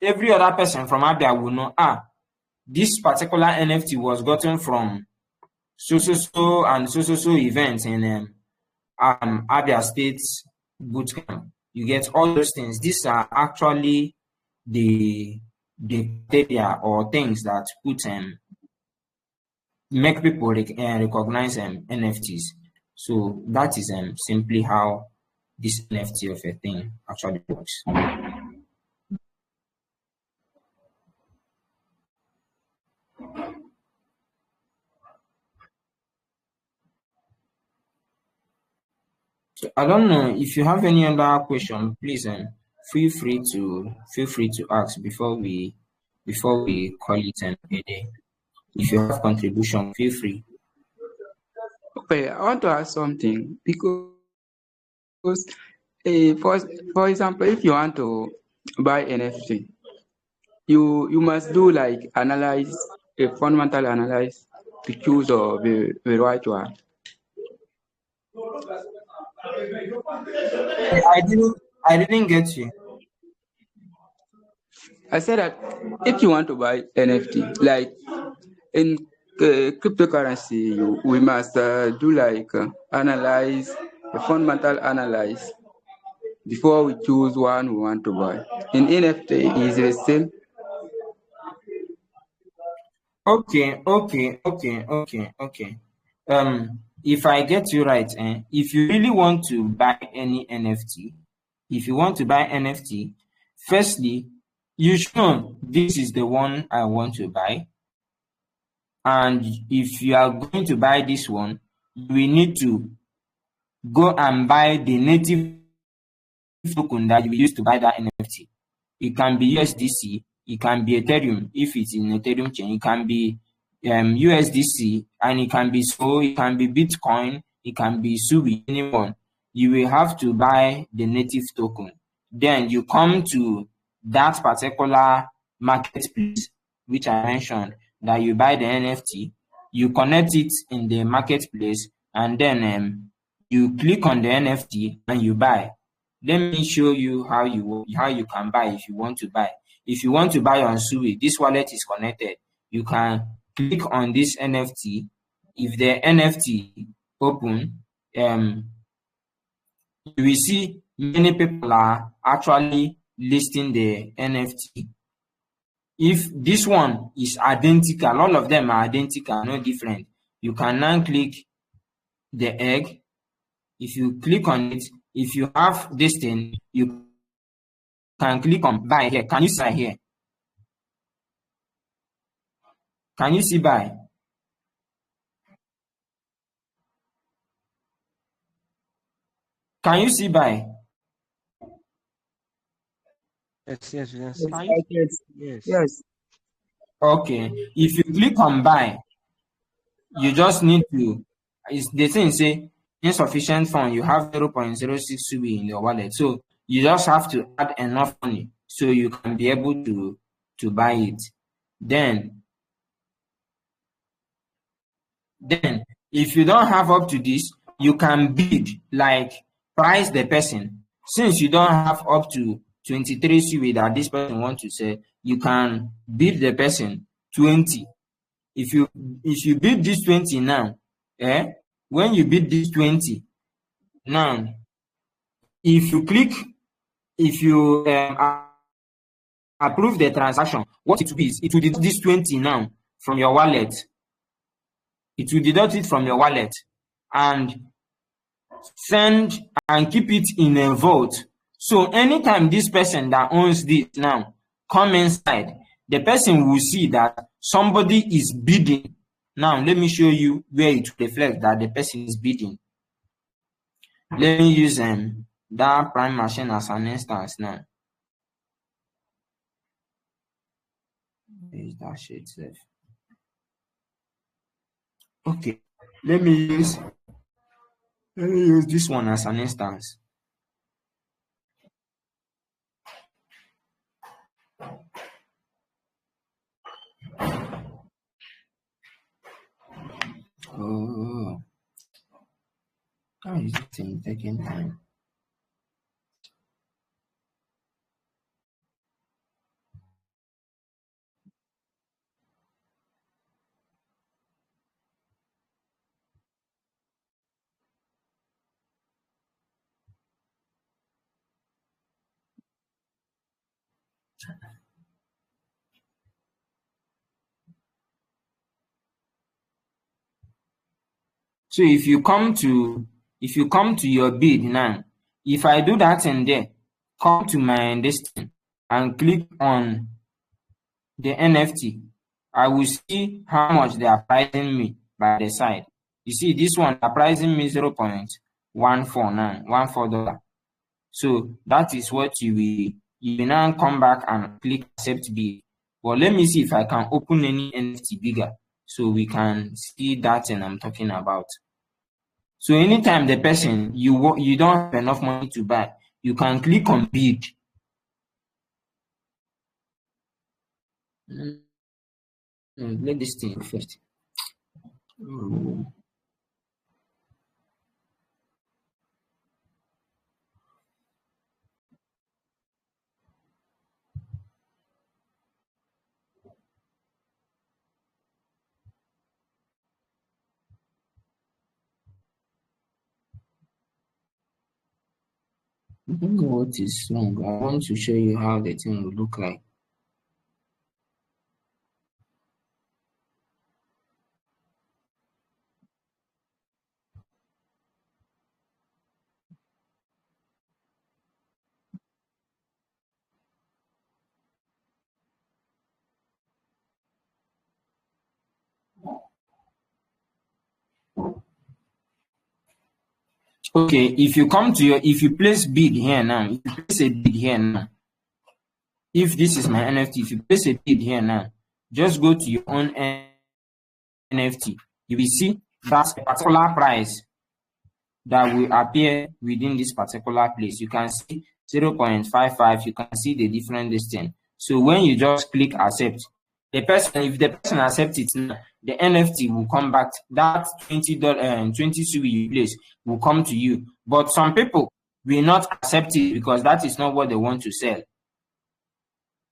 Speaker 1: every other person from Abia will know, this particular NFT was gotten from so and so events in Abia State bootcamp. You get all those things. These are actually the data or things that make people recognize NFTs. So that is simply how this NFT of a thing actually works. So I don't know if you have any other question, please feel free to ask before we call it a day. If you have contribution, feel free.
Speaker 4: Okay, I want to ask something because for example, if you want to buy NFT, you must do like analyze a fundamental analysis to choose the right one.
Speaker 1: I didn't get you.
Speaker 4: I said that if you want to buy NFT, like in cryptocurrency, we must do like analyze a fundamental analysis before we choose one we want to buy. In NFT, is the same.
Speaker 1: Okay. If I get you right, if you really want to buy any NFT, if you want to buy NFT, firstly, you should know this is the one I want to buy. And if you are going to buy this one, you will need to go and buy the native token that you will use to buy that NFT. It can be USDC, it can be Ethereum if it's in Ethereum chain, it can be USDC, and it can be it can be Bitcoin, it can be Subi, anyone. You will have to buy the native token. Then you come to that particular marketplace, which I mentioned, that you buy the NFT, you connect it in the marketplace, and then you click on the NFT and you buy. Let me show you how you can buy if you want to buy. If you want to buy on Sui, this wallet is connected. You can click on this NFT. If the NFT open, you will see many people are actually listing the NFT. If this one is identical, all of them are identical, no different. You can now click the egg. If you click on it, if you have this thing, you can click on buy here. Can you see here? Can you see buy? Can you see buy?
Speaker 2: Yes, you can
Speaker 4: Yes,
Speaker 2: see.
Speaker 4: I can.
Speaker 2: Yes.
Speaker 4: Yes.
Speaker 1: Okay. If you click on buy, you just need to, the thing say insufficient fund, you have 0.06 Subi in your wallet. So you just have to add enough money so you can be able to buy it. Then if you don't have up to this, you can bid, like price the person. Since you don't have up to 23 CUA that this person want to sell, you can bid the person 20. If you bid this 20 now, when you bid this 20 now, if you approve the transaction, what it will be is it will deduct this 20 now from your wallet. It will deduct it from your wallet and send and keep it in a vault. So anytime this person that owns this now come inside, the person will see that somebody is bidding. Now let me show you where it reflects that the person is bidding. Let me use that prime machine as an instance now. Where is that shit safe? Okay, let me use this one as an instance. Oh, how is this thing taking time? So if you come to your bid now, if I do that in there, come to my listing and click on the NFT, I will see how much they are pricing me by the side. You see, this one are pricing me 0.149, $14. So that is what you will now come back and click accept bid. But let me see if I can open any NFT bigger so we can see that thing I'm talking about. So anytime the person you don't have enough money to buy, you can click on bid. Let this thing first. I don't know what is wrong. I want to show you how the thing will look like. Okay, if you place bid here now, if you place a bid here now, if this is my NFT, if you place a bid here now, just go to your own NFT. You will see that's a particular price that will appear within this particular place. You can see 0.55, you can see the different distance. So when you just click accept, if the person accepts it now, the NFT will come back. That $20 20 CUE you place will come to you. But some people will not accept it because that is not what they want to sell.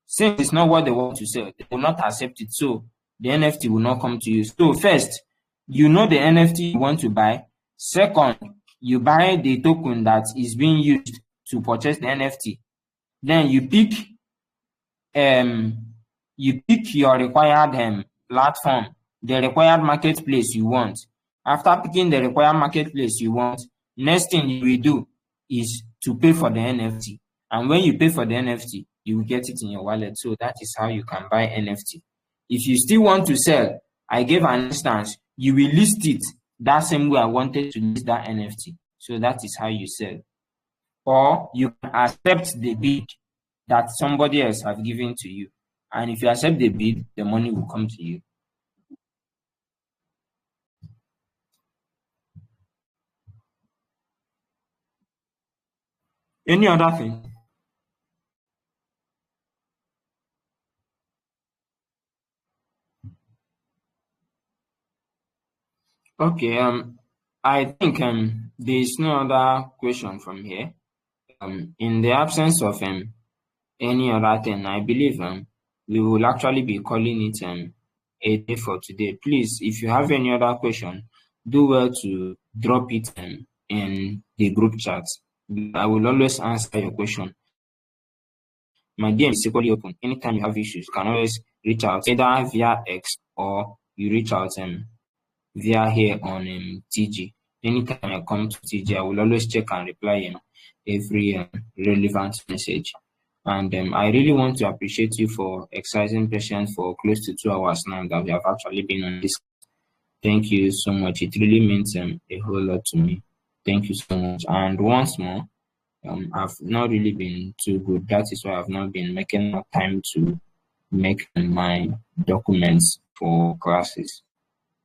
Speaker 1: Since it's not what they want to sell, they will not accept it. So the NFT will not come to you. So first, you know the NFT you want to buy. Second, you buy the token that is being used to purchase the NFT. Then you pick your required platform, the required marketplace you want. After picking the required marketplace you want, next thing you will do is to pay for the NFT. And when you pay for the NFT, you will get it in your wallet. So that is how you can buy NFT. If you still want to sell, I gave an instance, you will list it that same way I wanted to list that NFT. So that is how you sell. Or you can accept the bid that somebody else has given to you. And if you accept the bid, the money will come to you. Any other thing? Okay, I think there is no other question from here. In the absence of any other thing, I believe we will actually be calling it a day for today. Please, if you have any other question, do well to drop it in the group chat. I will always answer your question. My DM is equally open. Anytime you have issues, you can always reach out either via X or you reach out via here on TG. Anytime I come to TG, I will always check and reply every relevant message. And I really want to appreciate you for exercising patience for close to 2 hours now that we have actually been on this. Thank you so much. It really means a whole lot to me. Thank you so much. And once more, I've not really been too good. That is why I've not been making time to make my documents for classes.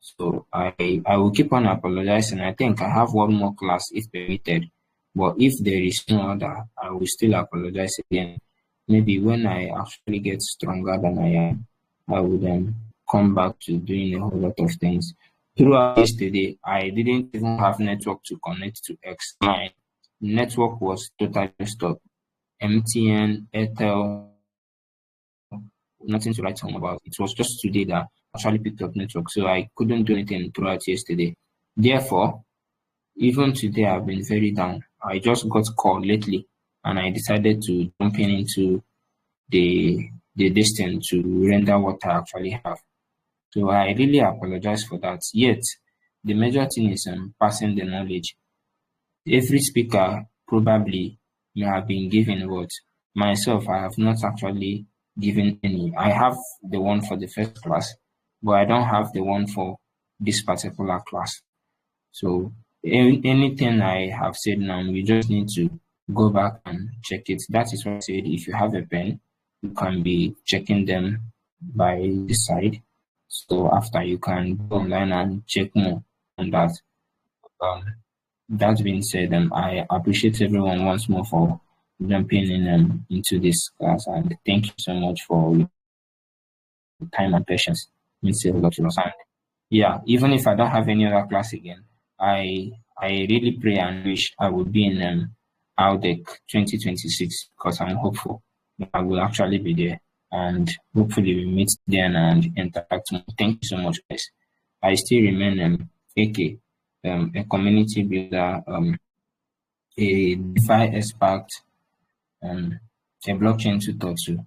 Speaker 1: So I will keep on apologizing. I think I have one more class if permitted. But if there is no other, I will still apologize again. Maybe when I actually get stronger than I am, I will then come back to doing a whole lot of things. Throughout yesterday, I didn't even have network to connect to X. My network was totally stopped. MTN, Airtel, nothing to write home about. It was just today that actually picked up network, so I couldn't do anything throughout yesterday. Therefore, even today I've been very down. I just got called lately, and I decided to jump into the distance to render what I actually have. So I really apologize for that. Yet, the major thing is passing the knowledge. Every speaker probably may have been given what myself I have not actually given any. I have the one for the first class, but I don't have the one for this particular class. So anything I have said now, we just need to go back and check it. That is why I said if you have a pen, you can be checking them by the side. So after you can go online and check more on that. That being said, I appreciate everyone once more for jumping in into this class, and thank you so much for your time and patience. It means a lot to us. And yeah, even if I don't have any other class again, I really pray and wish I would be in AUDEC 2026 because I'm hopeful that I will actually be there, and hopefully we meet then and interact more. Thank you so much, guys. I still remain AK, a community builder, a DeFi expert, a blockchain tutor too,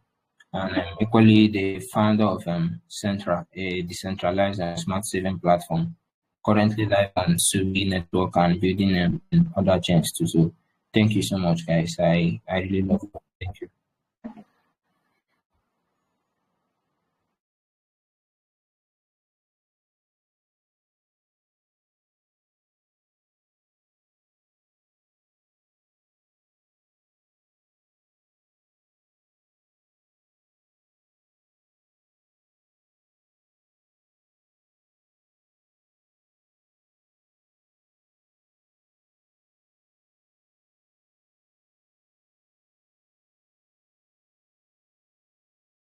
Speaker 1: and equally the founder of Centra, a decentralized and smart saving platform, currently live on Subi network and building other chains too. So thank you so much, guys. I really love it. Thank you.